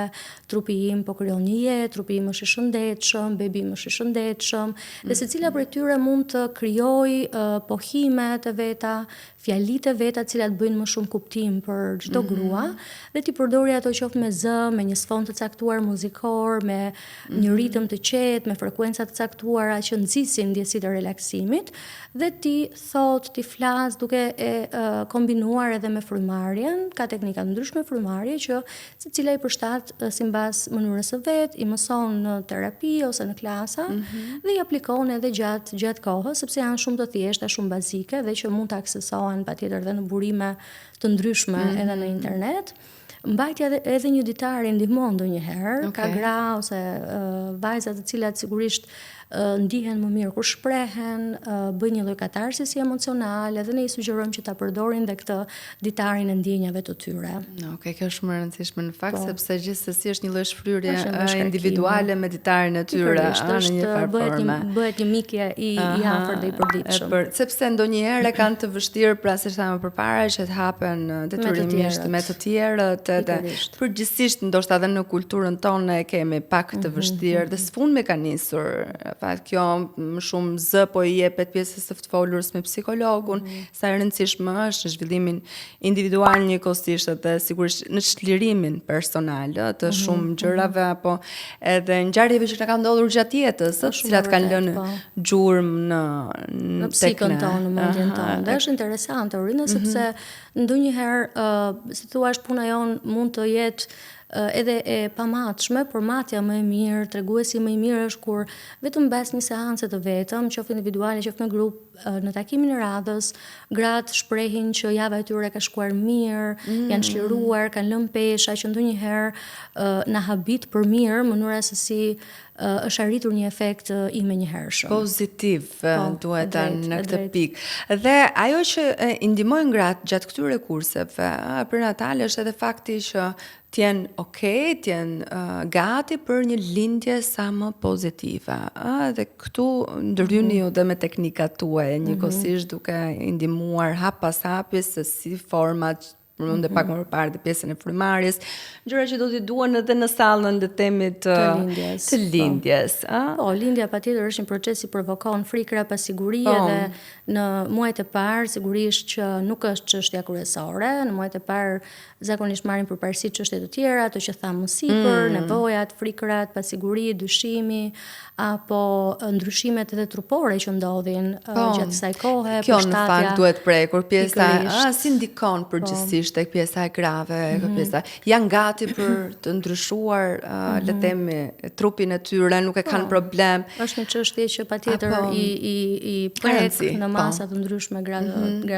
trupi im po krijon një jetë, trupi im është i shëndetshëm, bebi im është i shëndetshëm, dhe secila prej tyre mund të krijojë pohimet e veta, fjalitë e veta, të cilat bëjnë më shumë kuptim për çdo grua, dhe ti përdori ato qoftë me zë, me një sfond të caktuar muzikor, me një ritëm të qetë, me frekuenca të caktuara që nxisin ndjesitë e relaksimit, dhe ti thot, ti flas duke e kombinuar edhe me frymëmarrjen, ka teknika të ndryshme frymëmarrje që secila i përshtat sipas mënyrës së vet, i mëson në terapi ose në klasa dhe i aplikon edhe gjatë kohës, sepse janë shumë të thjeshta, shumë bazike dhe që mund të aksesohen patjetër edhe në burime të ndryshme edhe në internet. Mbajtja edhe një ditare ndihmon ndonjëherë, ka gra ose vajza të cilat sigurisht ndihen më mirë kur shprehen, bëjnë një lloj katarsisi emocionale dhe ne i sugjerojmë që ta përdorin dhe këtë ditarin e ndjenjave të tyre. Kjo është shumë e rëndësishme në fakt, sepse gjithsesi është një lloj shfryrje individuale me ditarin e tyre në një farë forme. Bëhet një mikje i afërt dhe i përditshëm. Sepse ndonjëherë kanë të vështirë, pra si thamë përpara, që të hapen detyrimisht me të tjerët edhe Pikërisht. përgjithsisht ndoshta edhe në kulturën tonë e kemi pak të vështirë dhe s'fund me ka nisur. Fat kjo më shumë zë po i jepet pjesës së folurës me psikologun, sa e rëndësishme është në zhvillimin individual njëkohësisht dhe sigurisht në çlirimin personal të shumë gjërave apo edhe ngjarjeve që na kanë ndodhur gjatë jetës, të cilat kanë lënë gjurmë në psikën tonë, në mendjen tonë. Dhe është interesante Orina sepse ndonjëherë, si thua, puna jon mund të jetë edhe e pamatshme, por matja më e mirë, treguesi më i mirë është kur vetëm mbas një seance të vetëm, qoftë individuale, qoftë në grup, në takimin e radhës, gratë shprehin që java e tyre ka shkuar mirë, janë çliruar, kanë lënë pesha, që ndonjëherë na habit për mirë, mënyra se si është arritur një efekt i menjëhershëm. Pozitiv duhet në këtë pikë. Dhe ajo që i ndihmojnë gratë gjatë këtyre kurseve prenatale është edhe fakti që t'jenë t'jenë gati për një lindje sa më pozitive. Dhe këtu ndërhyni ju dhe me teknikat tuaja, njëkohësisht duke i ndihmuar hap pas hapi se si format dhe pak më përpara dhe pjesën e frymarrjes, gjëra që do t'i duan edhe në sallën le të themi të lindjes. Po, lindja patjetër është një proces që provokon frikra, pasiguri dhe në muajt e parë sigurisht që nuk është çështja kryesore, në muajt e parë zakonisht marrin përparësi çështje të tjera, ato që thamë më sipër, nevojat, frikrat, pasiguri, dyshimi apo ndryshimet edhe trupore që ndodhin gjatë kësaj kohe, kjo në fakt duhet prekur pjesa, si ndikon përgjithsisht tek pjesa e krave, pjesa janë gati për të ndryshuar le të themi trupin e tyre, nuk e kanë problem. Është një çështje që patjetër i prek në masa të ndryshme, gra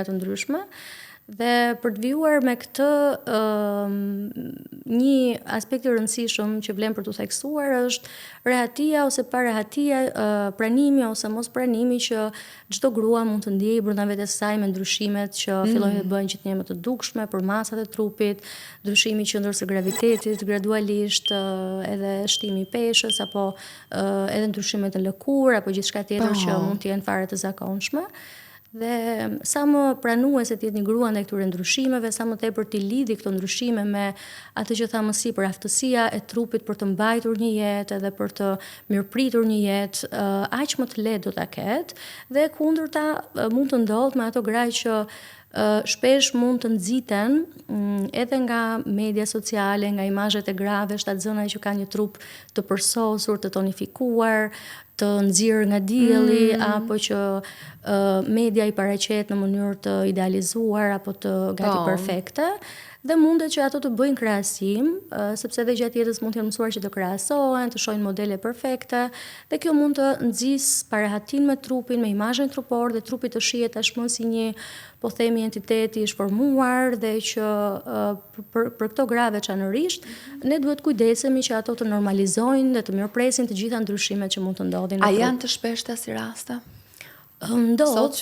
të ndryshme. Dhe për të vijuar me këtë, një aspekt i rëndësishëm që vlen për t'u theksuar është rehatia ose parehatia, pranimi ose mos pranimi që çdo grua mund të ndjejë brenda vetes saj me ndryshimet që fillojnë të bëjnë që të jenë më të dukshme për masat e trupit, ndryshimi qendrës së gravitetit, gradualisht edhe shtimi i peshës apo edhe ndryshimet në lëkurë apo gjithçka tjetër që mund të jenë fare të zakonshme. Dhe sa më pranuese të jetë një grua ndaj këtyre ndryshimeve, sa më tepër t'i lidhi këto ndryshime me atë që thamë më sipër, aftësia e trupit për të mbajtur një jetë edhe për të mirëpritur një jetë, aq më të lehtë do ta ketë. Dhe kundërta mund të ndodhë me ato gra që shpesh mund të nxiten edhe nga media sociale, nga imazhet e grave, shtatzëna që kanë një trup të përsosur, të tonifikuar, të nxirë nga dielli apo që media i paraqet në mënyrë të idealizuar apo të gati perfekte. Dhe mundet që ato të bëjnë krahasim, sepse edhe gjatë jetës mund të jenë mësuar që të krahasohen, të shohin modele perfekte, dhe kjo mund të nxjisë parehatin me trupin, me imazhin trupor, dhe trupi të shihet tashmë si një, po themi, entiteti i shformuar, dhe që për këto gra veçanërisht, ne duhet kujdesemi që ato të normalizojnë dhe të mirëpresin të gjitha ndryshimet që mund të ndodhin. A janë të shpeshta si raste? Ndodh,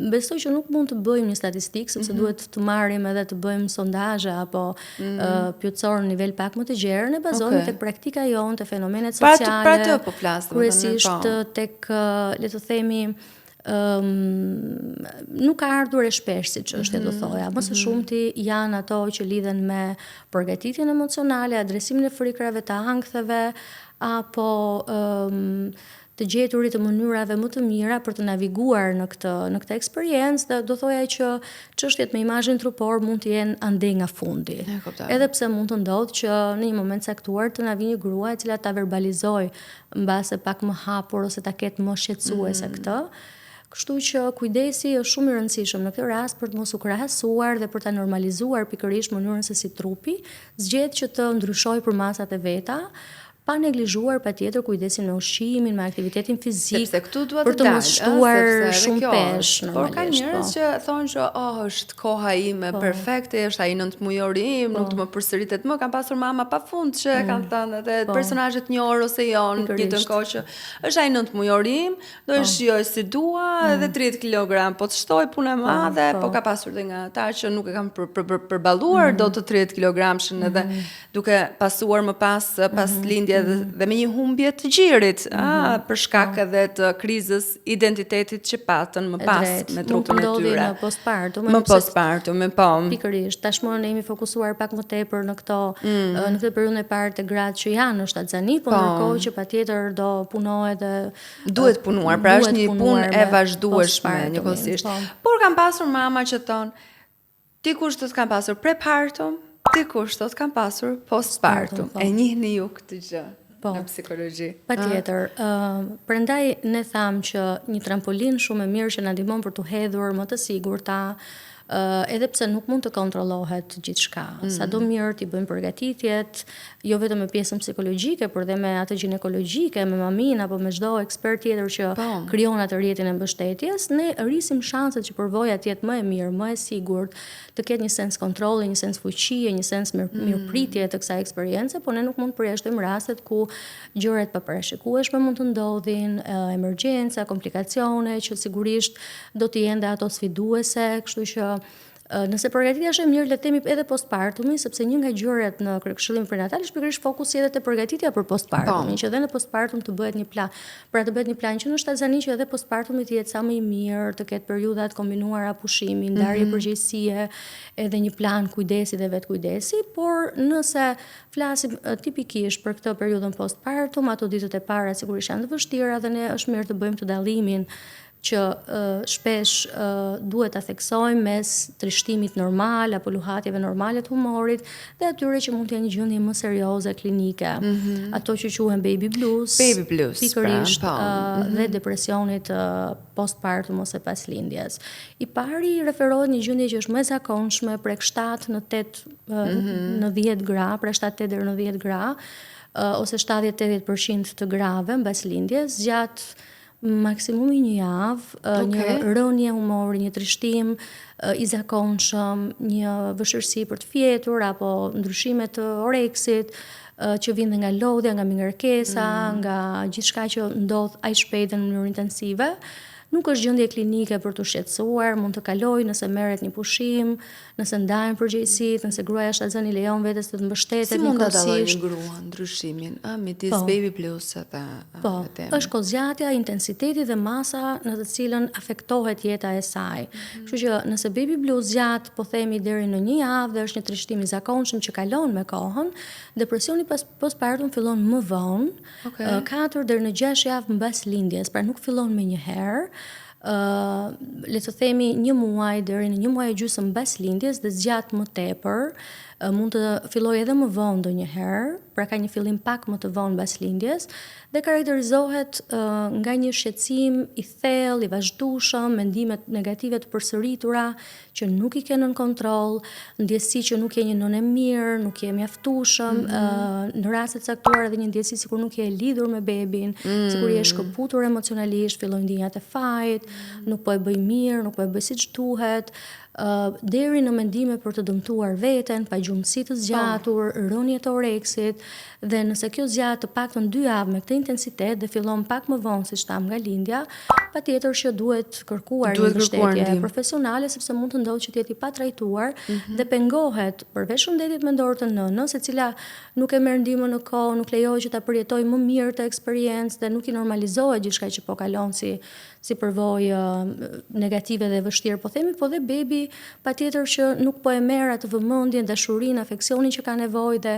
besoj që nuk mund të bëjmë një statistikë, sepse duhet të marrim edhe të bëjmë sondazhe apo pyetësor në nivel pak më të gjerë, ne bazohemi tek praktika jonë, te fenomenet sociale. Pra të po flasim. Kryesisht tek, le të themi, nuk ka ardhur e shpesh si çështje do thoja. Më së shumti janë ato që lidhen me përgatitjen emocionale, adresimin e frikrave, të anktheve apo të gjeturit të mënyrave më të mira për të naviguar në këtë eksperiencë, dhe do thoja që çështjet me imazhin trupor mund të jenë ande nga fundi. Edhe pse mund të ndodhë që në një moment caktuar të na vi një grua e cila ta verbalizoj mbase pak më hapur ose ta ketë më shqetësuese këtë. Kështu që kujdesi është shumë i rëndësishëm në këtë rast për të mos u krahasuar dhe për ta normalizuar pikërisht mënyrën se si trupi zgjedh që të ndryshojë për masat e veta, pa neglizhuar patjetër kujdesin me ushqimin, me aktivitetin fizik, për të mos shtuar shumë peshë. Por ka njerëz që thonë që është koha ime perfekte, është ai 9 mujori im, nuk të më përsëritet më. Kam pasur mama pafund që kanë thënë edhe personazhet njohur ose jo në një kohë që është ai 9 mujori im, do e shijoj si dua, edhe 30 kg po të shtoj punë e madhe, po ka pasur dhe nga ata që nuk e kanë përballuar do të 30 kg-shin edhe duke pasuar më pas lindjes dhe me një humbje të gjirit, për shkak edhe të krizës identitetit që patën më pas me trupin e tyre. Në postpartum. Më postpartum, po. Pikërisht, tashmë ne jemi fokusuar pak më tepër në këto në këtë periudhën e parë të gratë që janë në shtatzani, po ndërkohë që patjetër do punohet dhe duhet punuar, pra është një punë e vazhdueshme njëkohësisht. Por kam pasur mama që thonë, dikush do të kam pasur prepartum, dikush do të kam pasur postpartum. E njihni ju këtë gjë në psikologji. Patjetër. Prandaj ne thamë që një trampolin shumë e mirë që na ndihmon për të hedhur më të sigurta, edhe pse nuk mund të kontrollohet gjithçka. Sado mirë t'i bëjmë përgatitjet, jo vetëm me pjesën psikologjike, por dhe me atë ginekologjike, me mamin apo me çdo ekspert tjetër që krijon atë rrjetin e mbështetjes, ne rrisim shanset që përvoja të jetë më e mirë, më e sigurt, të ketë një sens kontrolli, një sens fuqie, një sens mirëpritje të kësaj eksperience, por ne nuk mund të përjashtojmë rastet ku gjërat pa parashikueshme mund të ndodhin, emergjenca, komplikacione që sigurisht do të jenë ato sfiduese, kështu që nëse përgatitja është e mirë, le të themi edhe postpartumi, sepse një nga gjërat në këshillimin prenatal është pikërisht fokusi edhe te përgatitja për postpartumin, që edhe në postpartum të bëhet një plan. Pra të bëhet një plan që në shtatzani që edhe postpartumi të jetë sa më i mirë, të ketë periudha të kombinuara pushimi, ndarje përgjegjësie, edhe një plan kujdesi dhe vetkujdesi, por nëse flasim tipikisht për këtë periudhën postpartum, ato ditët e para sigurisht janë të vështira dhe ne është mirë të bëjmë të dallimin që shpesh duhet ta theksojmë mes trishtimit normal apo luhatjeve normale të humorit dhe atyre që mund të jenë një gjendje më serioze klinike. Ato që quhen baby blues, pikërisht dhe depresionit postpartum ose pas lindjes. I pari referohet një gjendje që është më e zakonshme prek 7 në 8 në 10 gra, pra 7-8 deri në 10 gra, ose 70-80% të grave mbas lindjes, gjatë maksimumi një javë, një rënje humori, një trishtim i zakonshëm, një vështirësi për të fjetur apo ndryshime të oreksit që vijnë nga lodhja, nga mingarkesa, nga gjithçka që ndodh aq shpejt dhe në mënyrë intensive. Nuk është gjendje klinike për të shqetësuar, mund të kalojë nëse merret një pushim, nëse ndahen përgjegjësitë, nëse gruaja shtatzani lejon vetes të mbështetet si mund ta dallojë një grua ndryshimin midis baby blues dhe është kozjatja, intensiteti dhe masa në të cilën afektohet jeta e saj. Kështu që nëse baby blues zgjat, po themi deri në një javë dhe është një trishtim i zakonshëm që kalon me kohën, depresioni postpartum fillon më vonë, 4 deri në 6 javë mbas lindjes, pra nuk fillon me një herë. Le të themi 1 muaj deri në 1 muaj e gjysmë mbas lindjes dhe zgjat më tepër, mund të fillojë edhe më vonë ndonjëherë, pra ka një fillim pak më të vonë mbas lindjes dhe karakterizohet nga një shqetësim i thellë, i vazhdueshëm, mendimet negative të përsëritura që nuk i ke nën kontroll, ndjesi që nuk je një nënë e mirë, nuk je mjaftueshëm, në raste të caktuara edhe një ndjesi sikur nuk je lidhur me bebin, sikur je shkëputur emocionalisht, fillojnë ndjenjat e fajit, nuk po e bëj mirë, nuk po e bëj siç duhet, deri në mendime për të dëmtuar veten, pagjumësi të zgjatur, rënje të oreksit, dhe nëse kjo zgjat të paktën 2 javë me këtë intensitet dhe fillon pak më vonë siç tham nga lindja, patjetër që duhet kërkuar një mbështetje profesionale sepse mund të ndodhë që të jetë i patrajtuar dhe pengohet përveç shëndetit mendor të nënës, e cila nuk e merr ndihmën në kohë, nuk lejohet që ta përjetojë më mirë të eksperiencë dhe nuk i normalizohet gjithçka që po kalon si përvojë negative dhe vështirë, po themi, po dhe bebi patjetër që nuk po e merr atë vëmendjen, dashurinë, afeksionin që ka nevojë dhe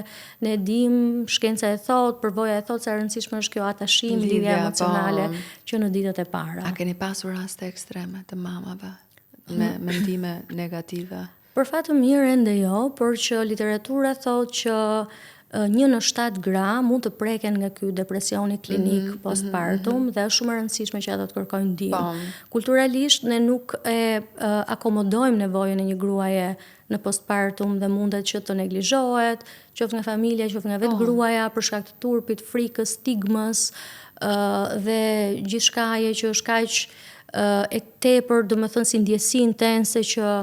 ne dim, shkenca e thot, përvoja e thot sa e rëndësishme është kjo atashim, lidhja emocionale që në ditët e para. A keni pasur raste ekstreme të mamave me mendime negative? Për fat të mirë ende jo, por që literatura thot që 1 në 7 gra mund të preken nga ky depresioni klinik postpartum dhe është shumë e rëndësishme që ato të kërkojnë ndihmë. Kulturalisht ne nuk e akomodojmë nevojën e një gruaje në postpartum dhe mundet që të neglizhohet, qoftë nga familja, qoftë nga vetë gruaja për shkak të turpit, frikës, stigmës dhe gjithçkaje që është kaq e tepër, domethënë si ndjesi intense që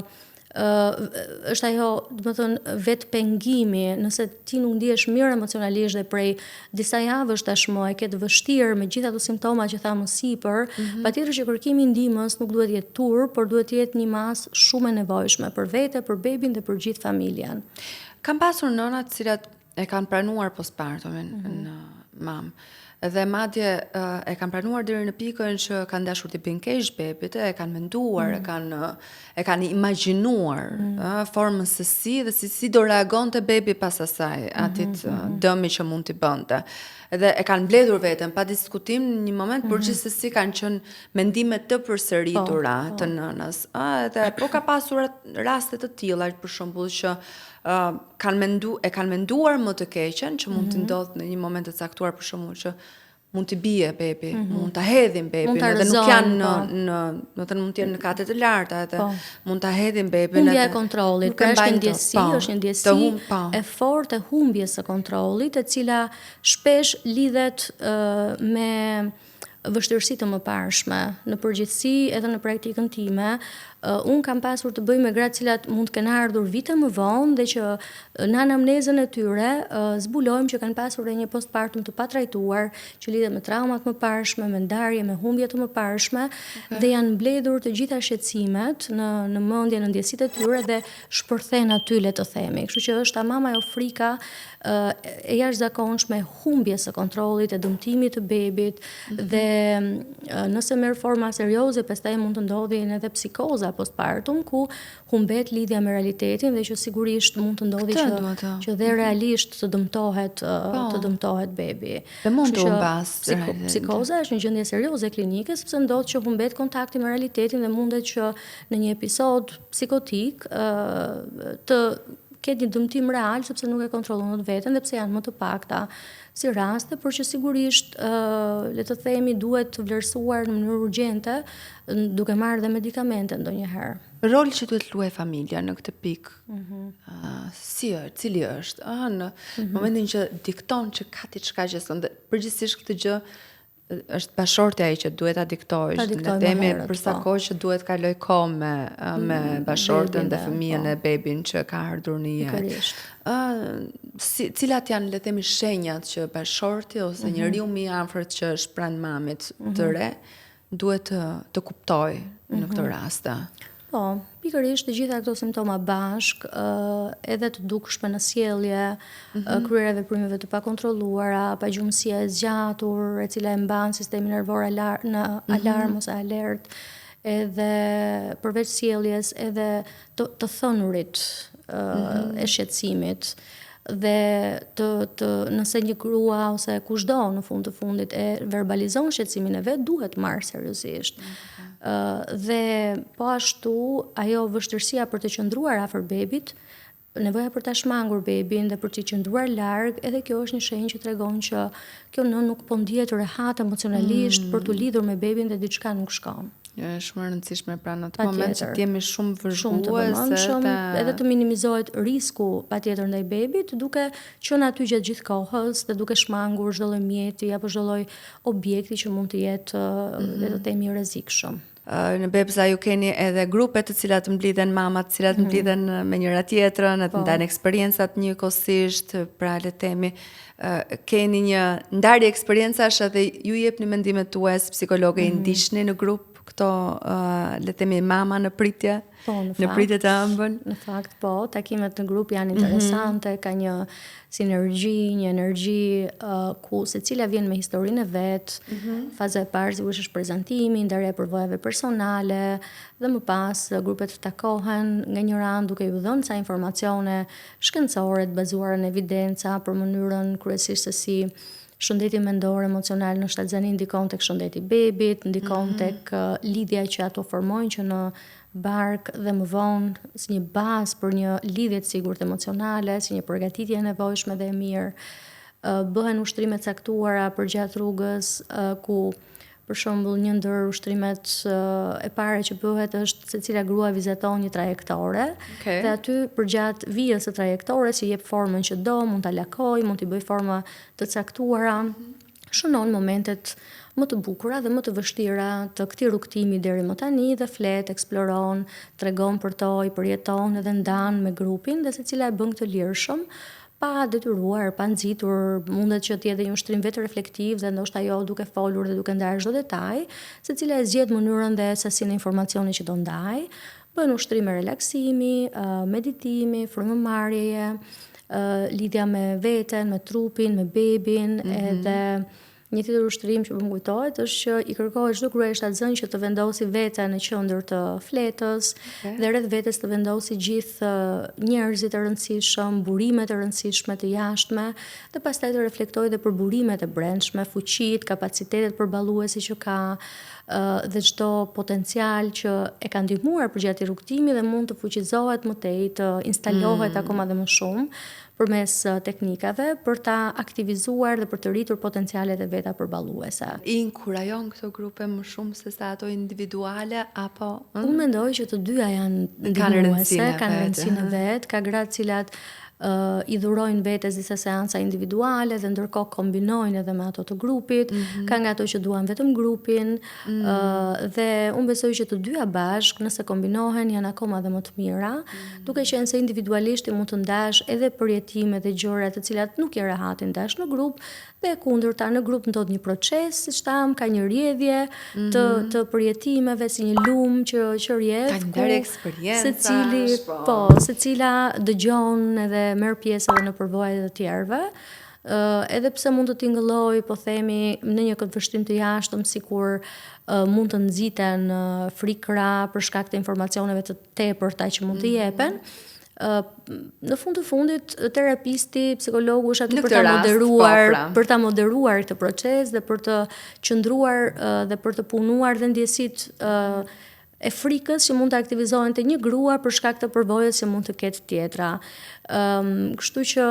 është ajo, domethënë vetë pengimi, nëse ti nuk ndihesh mirë emocionalisht dhe prej disa javësh tashmë e ke të vështirë me gjithë ato simptoma që thamë më sipër, patjetër që kërkimi i ndihmës nuk duhet jetë turp, por duhet jetë një masë shumë e nevojshme për vete, për bebin dhe për gjithë familjen. Kam pasur nëna të cilat e kanë pranuar postpartumin mam. Dhe madje e kanë pranuar deri në pikën që kanë dashur t'i bëjnë keq bebit, e kanë menduar, e kanë imagjinuar formën se si dhe si do reagonte bebi pas asaj, atit dëmi që mund t'i bënte. Edhe e kanë mbledhur veten pa diskutim në një moment, por gjithsesi kanë qenë mendime të përsëritura të nënës. Edhe po ka pasur raste të tilla, për shembull që e kanë menduar më të keqen që mund të ndodhë në një moment të caktuar, për shembull që mund të bie bebi, mund ta hedhin bebin, edhe nuk janë do të mund të jenë në kate të larta, edhe mund ta hedhin bebin. Humbja e kontrollit, pra është një ndjesi, është një ndjesi e fortë e humbjes së kontrollit, e cila shpesh lidhet me vështirësi të mëparshme. Në përgjithësi, edhe në praktikën time, unë kam pasur të bëj me gratë cilat mund të kenë ardhur vite më vonë dhe që në anamnezën e tyre zbulojmë që kanë pasur edhe një postpartum të patrajtuar, që lidhet me traumat mëparshme, me ndarje, me humbje të mëparshme, dhe janë mbledhur të gjitha shqetësimet në mendje, në ndjesitë e tyre dhe shpërthen aty, le të themi. Kështu që është tamam ajo frika e jashtëzakonshme e humbjes së kontrollit, e dëmtimit të bebit dhe nëse merr forma serioze, pastaj mund të ndodhin edhe psikoza postpartum ku humbet lidhja me realitetin dhe që sigurisht mund të ndodhi që dhe realisht të dëmtohet bebi. Dhe mund të humbas. Psikoza është një gjendje serioze klinike sepse ndodh që humbet kontakti me realitetin dhe mundet që në një episod psikotik të ketë një dëmtim real sepse nuk e kontrollon veten dhe pse janë më të pakta si raste, por që sigurisht le të themi duhet të vlerësuar në mënyrë urgjente duke marrë dhe medikamente ndonjëherë. Roli që duhet luaj familja në këtë pikë, cili është? Në momentin që dikton që ka diçka që s'on, përgjithsisht këtë gjë është bashorti ai që duhet ta diktojë, le të themi për sa kohë që duhet kaloj kohë me bashortën dhe fëmijën e bebin që ka ardhur në jetë. Cilat janë, le të themi, shenjat që bashorti ose njeriu më i afërt që është pranë mamit të re duhet të kuptojë në këtë rast? Po, pikërisht të gjitha këto simptoma bashk, edhe të dukshme në sjellje, kryerja e veprimeve të pakontrolluara, pagjumësia e zgjatur, e cila e mban sistemin nervor në alarm ose alert, edhe përveç sjelljes edhe të thënurit e shqetësimit dhe nëse një grua ose kushdo në fund të fundit e verbalizon shqetësimin e vet, duhet marrë seriozisht. Dhe po ashtu ajo vështirësia për të qëndruar afër bebit, nevoja për ta shmangur bebin dhe për të qëndruar larg, edhe kjo është një shenjë që tregon që kjo nënë nuk po ndihet rehat emocionalisht për të lidhur me bebin dhe diçka nuk shkon. Është shumë e rëndësishme pra në atë moment që jemi shumë vëzhgues edhe të minimizohet risku patjetër ndaj bebit, duke qenë aty gjatë gjithë kohës dhe duke shmangur çdo lloj mjeti apo çdo lloj objekti që mund të jetë le të themi i rrezikshëm. Në Bebza ju keni edhe grupe të cilat mblidhen mamat, të cilat mblidhen me njëra tjetrën, të ndajnë eksperiencat njëkohësisht, pra le të themi keni një ndarje eksperiencash edhe ju jepni mendimet tuaja si psikologe, i ndiqni në grup këto le të themi mama në pritje, në pritje të ëmbël? Në fakt po, takimet në grup janë interesante, ka një sinergji, një energji ku secila vjen me historinë e vet. Faza e parë sigurisht është prezantimi, ndarja e përvojave personale dhe më pas grupet takohen nga njëra anë duke ju dhënë ca informacione shkencore të bazuara në evidenca për mënyrën kryesisht se si shëndeti mendor, emocional në shtatzani ndikon tek shëndeti bebit, ndikon tek lidhja që ato formojnë që në bark dhe më vonë si një bazë për një lidhje të sigurt emocionale, si një përgatitje e nevojshme dhe e mirë. Bëhen ushtrime të caktuara përgjatë rrugës ku për shembull një ndër ushtrimet e para që bëhet është secila grua vizaton një trajektore dhe aty përgjatë vijës së trajektores i jep formën që do, mund ta lakoj, mund t'i bëj forma të caktuara, shënon momentet më të bukura dhe më të vështira të këtij rrugtimi deri më tani dhe flet, eksploron, tregon për to, i përjeton edhe ndan me grupin dhe secila e bën këtë lirshëm, pa detyruar, pa nxitur, mundet që të jetë një ushtrim vetë reflektiv dhe ndoshta jo duke folur dhe duke ndarë çdo detaj, secila e zgjedh mënyrën dhe sasinë e informacionit që do ndaj, bën ushtrime relaksimi, meditimi, frymëmarrjeje, lidhja me veten, me trupin, me bebin, edhe një tjetër ushtrim që më kujtohet është që i kërkohet çdo gruaja shtatzën që të vendosi veten në qendër të fletës dhe rreth vetes të vendosi gjithë njerëzit e rëndësishëm, burimet e rëndësishme të jashtme dhe pastaj të reflektojë edhe për burimet e brendshme, fuqitë, kapacitetet përballuese që ka dhe çdo potencial që e ka ndihmuar përgjatë rrugtimit dhe mund të fuqizohet më tej, të instalohet akoma dhe më shumë përmes teknikave për ta aktivizuar dhe për të rritur potencialet e veta përballuese. I inkurajon këto grupe më shumë se sa ato individuale apo? Unë mendoj që të dyja janë ndihmuese, kanë rëndësinë e vet, ka gra të cilat i dhurojnë vetes disa seanca individuale dhe ndërkohë kombinojnë edhe me ato të grupit, ka nga ato që duan vetëm grupin, dhe unë besoj që të dyja bashkë, nëse kombinohen, janë akoma dhe më të mira, duke qenë se individualisht i mund të ndash edhe përjetime dhe gjëra të cilat nuk i rehatin ndash në grup, dhe e kundërta në grup ndodh një proces, siç tham, ka një rrjedhje të përjetimeve si një lumë që rrjedh, ka ndër eksperjenca, secila dëgjon edhe merr pjesë edhe në përvojat e tjerëve. Edhe pse mund të tingëlloj, po themi, në një këndvështrim të jashtëm, sikur mund të nxiten frikra për shkak të informacioneve të tepërta që mund të jepen, në fund të fundit terapisti, psikologu është aty për ta moderuar këtë proces dhe për të qëndruar dhe për të punuar dhe ndjesitë e frikës që mund të aktivizohen te një grua për shkak të përvojës që mund të ketë tjetra. Kështu që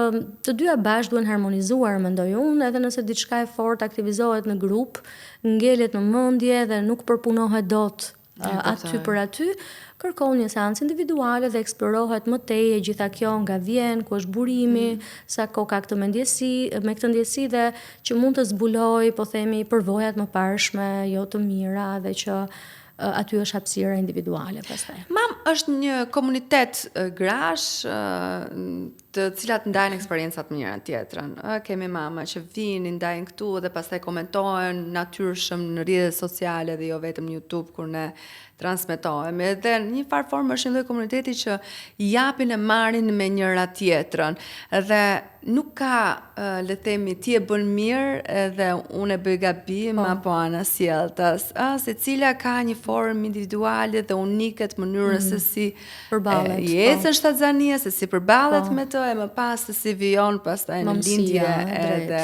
të dyja bashkë duhen harmonizuar, mendoj unë, edhe nëse diçka e fortë aktivizohet në grup, ngelet në mendje dhe nuk përpunohet dot aty për aty, kërkon një seancë individuale dhe eksplorohet më tej e gjitha kjo nga vjen, ku është burimi, sa kohë ka këtë me këtë ndjesi dhe që mund të zbuloj, po themi, përvojat më parshme, jo të mira dhe që aty është hapësira individuale pastaj. Mam është një komunitet grash të cilat ndajnë eksperiencat me njëra tjetrën. Kemi mama që vinë, ndajnë këtu dhe pastaj komentojnë natyrshëm në rrjetet sociale dhe jo vetëm në YouTube kur ne transmetohemi. Dhe një farë formë është një lloj komuniteti që japin e marrin me njëra tjetrën. Dhe nuk ka, le themi, ti e bën mirë dhe unë e bëj gabim apo ana sjelltas. Secila ka një formë individuale dhe unike të mënyrës se si jetën shtatzania, se si përballet me të, e më pas se si vijon pastaj në lindje edhe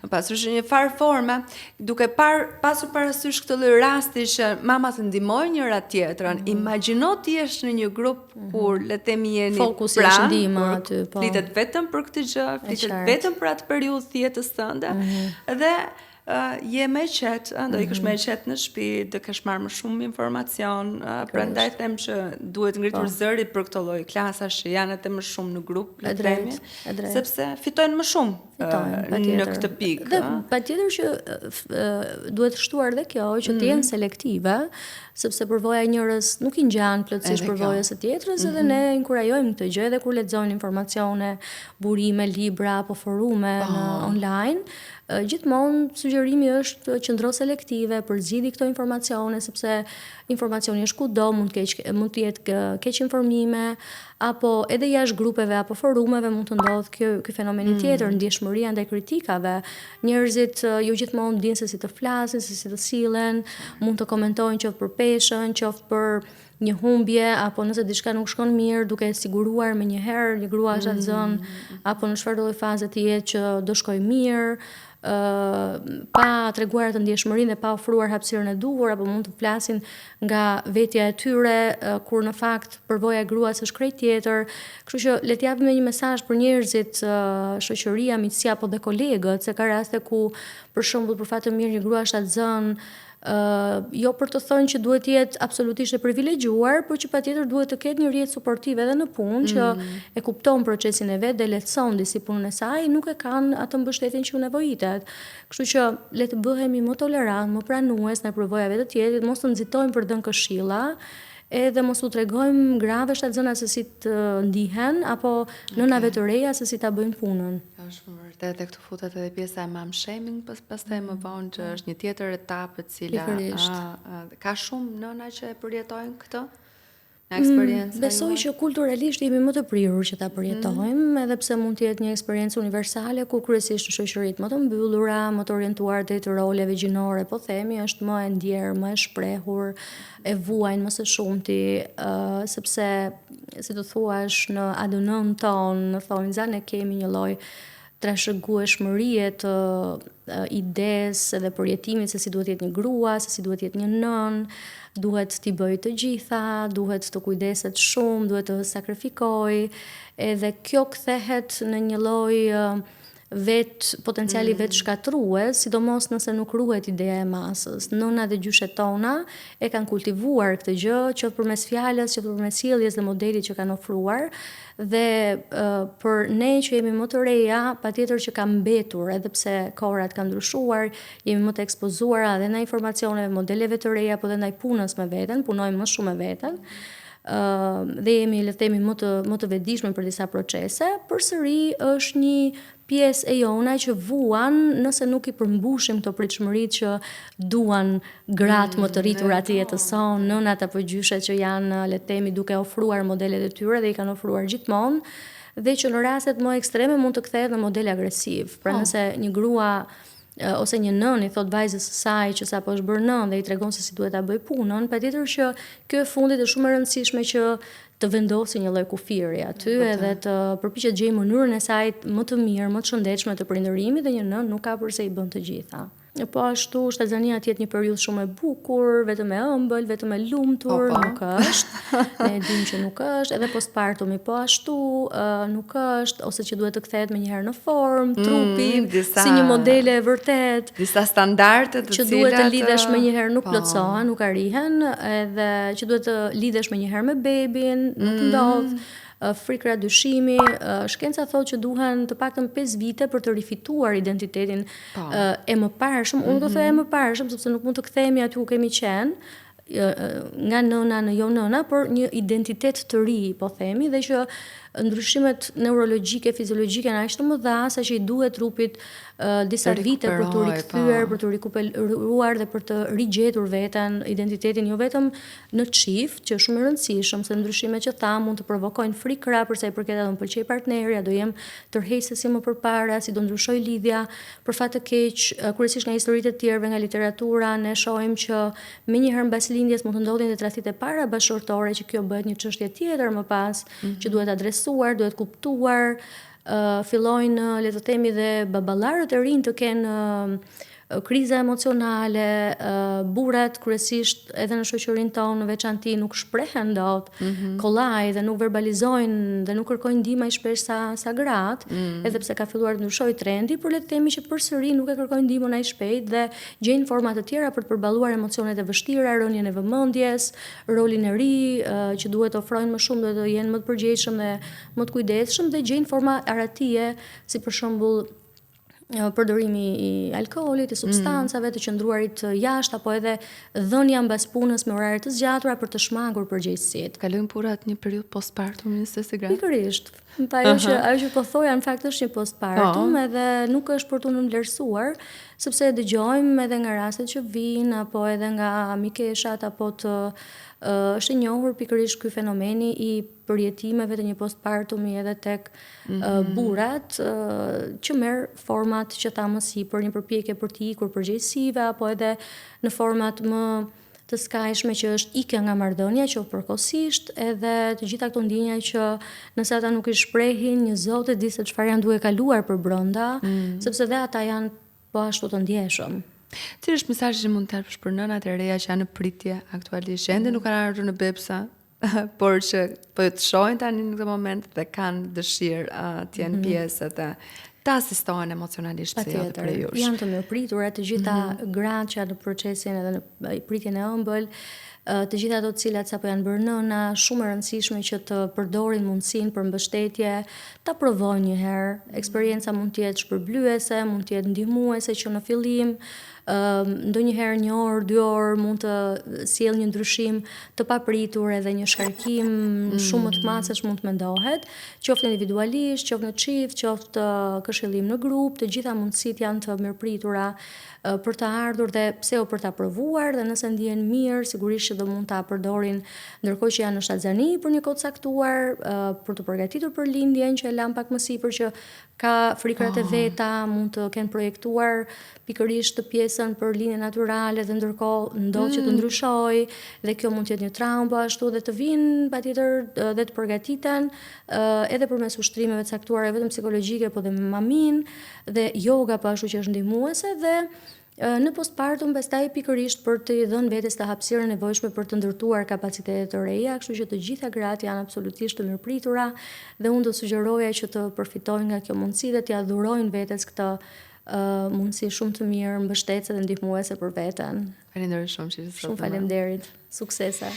më pas është një farë forme, duke pasur parasysh këtë lloj rasti që mamat ndihmojnë njëra tjetrën. Imagjino ti je në një grup kur le të themi jeni fokusi është ndihma aty, po. Flitet vetëm për këtë gjë, flitet vetëm për atë periudhë të jetës tënde dhe je me qetë, do ikësh me qetë në shtëpi, do kesh marrë më shumë informacion, prandaj them që duhet ngritur zëri për këto lloj klasash që janë edhe më shumë në grup, le të themi, sepse fitojnë më shumë në këtë pikë. Dhe patjetër që duhet shtuar dhe kjo që të jenë selektive, sepse përvoja e njërës nuk i ngjan plotësisht përvojës së tjetrës, edhe ne inkurajojmë këtë gjë edhe kur lexojnë informacione, burime, libra apo forume online. Gjithmonë sugjerimi është qëndro selektive, përzgjidhi këto informacione, sepse informacioni është kudo, mund të jetë keq informime, apo edhe jashtë grupeve apo forumeve mund të ndodhë ky fenomeni tjetër, ndjeshmëria ndaj kritikave. Njerëzit jo gjithmonë dinë se si të flasin, se si të sillen, mund të komentojnë qoftë për peshën, qoftë për një humbje, apo nëse diçka nuk shkon mirë, duke siguruar me njëherë një grua shtatzën, apo në çfarëdo lloj faze të jetë që do shkojë mirë, pa treguar të ndjeshmërinë dhe pa ofruar hapësirën e duhur, apo mund të flasin nga vetja e tyre, kur në fakt përvoja e gruas është krejt tjetër. Kështu që le të japim një mesazh për njerëzit, shoqëria, miqësia apo dhe kolegët, se ka raste ku për shembull për fat të mirë një grua shtatzën jo për të thënë që duhet të jetë absolutisht e privilegjuar, por që patjetër duhet të ketë një rrjetë suportive edhe në punë që e kupton procesin e vet dhe lehtëson disi punën e saj, nuk e kanë atë mbështetjen që u nevojitet. Kështu që le të bëhemi më tolerant, më pranues në përvojave të tjetrit, mos të nxitojmë për dën këshilla, edhe mos u tregojmë grave shtatzëna se si të ndihen, apo nënave të reja se si ta bëjnë punën. Është vërtet e këtu futet edhe pjesa e mom shaming, pastaj më vonë që është një tjetër etapë e cila ka shumë nëna që e përjetojnë këtë. eksperjenca Besoj juaj? që kulturalisht jemi më të prirur që ta përjetojmë, edhe pse mund të jetë një eksperiencë universale ku kryesisht në shoqëritë më të mbyllura, më të orientuar drejt roleve gjinore, po themi, është më e ndjerë, më e shprehur, e vuajnë më së shumti, sepse si të thuash në ADN-n ton, thonë za ne kemi një lloj trashëgueshmërie të idesë edhe përjetimit se si duhet jetë një grua, se si duhet jetë një nën, duhet t'i bëj të gjitha, duhet të kujdeset shumë, duhet të sakrifikoj, edhe kjo kthehet në një lloj potenciali vetë shkatrues, sidomos nëse nuk ruhet ideja e masës. Nëna dhe gjyshet tona e kanë kultivuar këtë gjë, qoftë përmes fjalës, qoftë përmes sjelljes dhe modelit që kanë ofruar, dhe për ne që jemi më të reja, patjetër që ka mbetur, edhe pse kohrat kanë ndryshuar, jemi më të ekspozuara edhe ndaj informacioneve, modeleve të reja, po dhe ndaj punës me veten, punojmë më shumë me veten. Dhe jemi le të themi më të vetëdijshme për disa procese, përsëri është një pjesë e jona që vuan nëse nuk i përmbushim këto pritshmëritë që duan gratë më të rritur aty jetëson, nënat apo gjyshet që janë le të themi duke ofruar modelet e tyre dhe i kanë ofruar gjithmonë, dhe që në rastet më ekstreme mund të kthehet në model agresiv. Pra nëse një grua ose një nën i thot vajzës së saj që sapo është bërë nën dhe i tregon se si duhet ta bëj punën, patjetër që kjo e fundit është shumë e rëndësishme që të vendosë një lloj kufiri aty edhe të përpiqet të gjejë mënyrën e saj më të mirë, më të shëndetshme të prindërimit, dhe një nën nuk ka përse i bën të gjitha. Po ashtu shtatzania të jetë një periudhë shumë e bukur, vetëm e ëmbël, vetëm e lumtur, nuk është. Ne dim që nuk është, edhe postpartumi po ashtu, nuk është, ose që duhet të kthehet më njëherë në formë, trupi, si një modele e vërtet. Disa standarde të që duhet të lidhesh më njëherë nuk plotësohen, nuk arrihen, edhe që duhet të lidhesh më njëherë me bebin, nuk ndodh. Frikra, dyshimi, shkenca thotë që duhen të paktën 5 vite për të rifituar identitetin e mëparshëm. Unë do thoj e mëparshëm sepse nuk mund të kthehemi aty ku kemi qenë, nga nëna në jo nëna, por një identitet të ri, po themi, dhe që ndryshimet neurologjike, fiziologjike janë aq të mëdha sa që i duhet trupit disa vite për të rikthyer, për të rikuperuar dhe për të rigjetur veten, identitetin, jo vetëm në çift, që është shumë e rëndësishëm, se ndryshimet që tham mund të provokojnë frikra për sa i përket a do më pëlqej partneri, a do jem tërheqëse si më përpara, si do ndryshoj lidhja. Për fat të keq, kryesisht nga historitë e tjerëve, nga literatura, ne shohim që menjëherë mbas lindjes mund të ndodhin dhe tradhtitë e para bashkëtorë, që kjo bëhet një çështje tjetër më pas, që duhet adresuar, duhet kuptuar, fillojnë, le të themi, dhe baballarët e rinj të kenë kriza emocionale, burrat kryesisht edhe në shoqërinë tonë në veçanti nuk shprehen dot, kollaj dhe nuk verbalizojnë dhe nuk kërkojnë ndihmë aq shpesh sa gratë, edhe pse ka filluar të ndryshojë trendi, por le të themi që përsëri nuk e kërkojnë ndihmën aq shpejt dhe gjejnë forma të tjera për të përballuar emocionet e vështira, rënien e vëmendjes, rolin e ri që duhet të ofrojnë më shumë, duhet të jenë më të përgjegjshëm dhe më të kujdesshëm, dhe gjejnë forma aratie, si për shembull përdorimi i alkoolit, i substancave, të qëndruarit jashtë, apo edhe dhënia mbas punës me orare të zgjatura për të shmangur përgjegjësitë. Kalojnë burrat një periudhë postpartum në stesë grad. Pikërisht. Ajo që po thoja në fakt është një postpartum, edhe nuk është për të nënvlerësuar, sepse dëgjojmë edhe nga rastet që vijnë, apo edhe nga mikeshat, apo është e njohur pikërisht ky fenomeni i përjetimeve të një postpartumi edhe tek burrat, që merr format që tha më sipër, një përpjekje për të ikur përgjegjësive, apo edhe në format më të skajshme që është ikja nga marrëdhënia, që përkohësisht, edhe të gjitha këto ndjenja që nëse ata nuk i shprehin, një zot e di se çfarë janë duke kaluar për brenda, sepse dhe ata janë po ashtu të ndjeshëm. Cili është mesazhi që mund të japësh për nënat e reja që janë në pritje aktualisht, që ende nuk kanë ardhur në bepsa, por që po të shohin tani në këtë moment dhe kanë dëshirë të jenë pjesë të asistohen emocionalisht si edhe prej jush. Janë të mirëpritura të gjitha gratë që janë në procesin edhe në pritjen e ëmbël, të gjitha ato të cilat sapo janë bërë nëna, shumë e rëndësishme që të përdorin mundësinë për mbështetje, ta provojnë një herë. Eksperjenca mund të jetë shpërblyese, mund të jetë ndihmuese që në fillim, ndonjëherë 1 orë, 2 orë mund të sjellë një ndryshim të papritur, edhe një shkarkim shumë më të madh se ç'mund të mendohet, qoftë individualisht, qoftë në çift, qoftë këshillim në grup, të gjitha mundësitë janë të mirëpritura për të ardhur dhe pse o për ta provuar, dhe nëse ndihen mirë, sigurisht që që do mund ta përdorin ndërkohë që janë në shtatzani për një kohë caktuar, për të përgatitur për lindjen që e lam pak më sipër që ka frikrat e veta, mund të kenë projektuar pikërisht të pjesën për lindje natyrale dhe ndërkohë ndodh që të ndryshojë dhe kjo mund të jetë një traumë, po ashtu dhe të vinë patjetër dhe të përgatiten edhe përmes ushtrimeve të caktuara vetëm psikologjike, po dhe me mamin dhe yoga po ashtu që është ndihmuese dhe në postpartum pastaj pikërisht për të dhënë vetes të hapësirën e nevojshme për të ndërtuar kapacitetet të reja, kështu që të gjitha gratë janë absolutisht të mirëpritura dhe unë do sugjeroja që të përfitojnë nga kjo mundësi dhe t'ia dhurojnë vetes këtë mundësi shumë të mirë, mbështetëse dhe ndihmuese për veten. Faleminderit shumë që Shumë faleminderit. Suksese.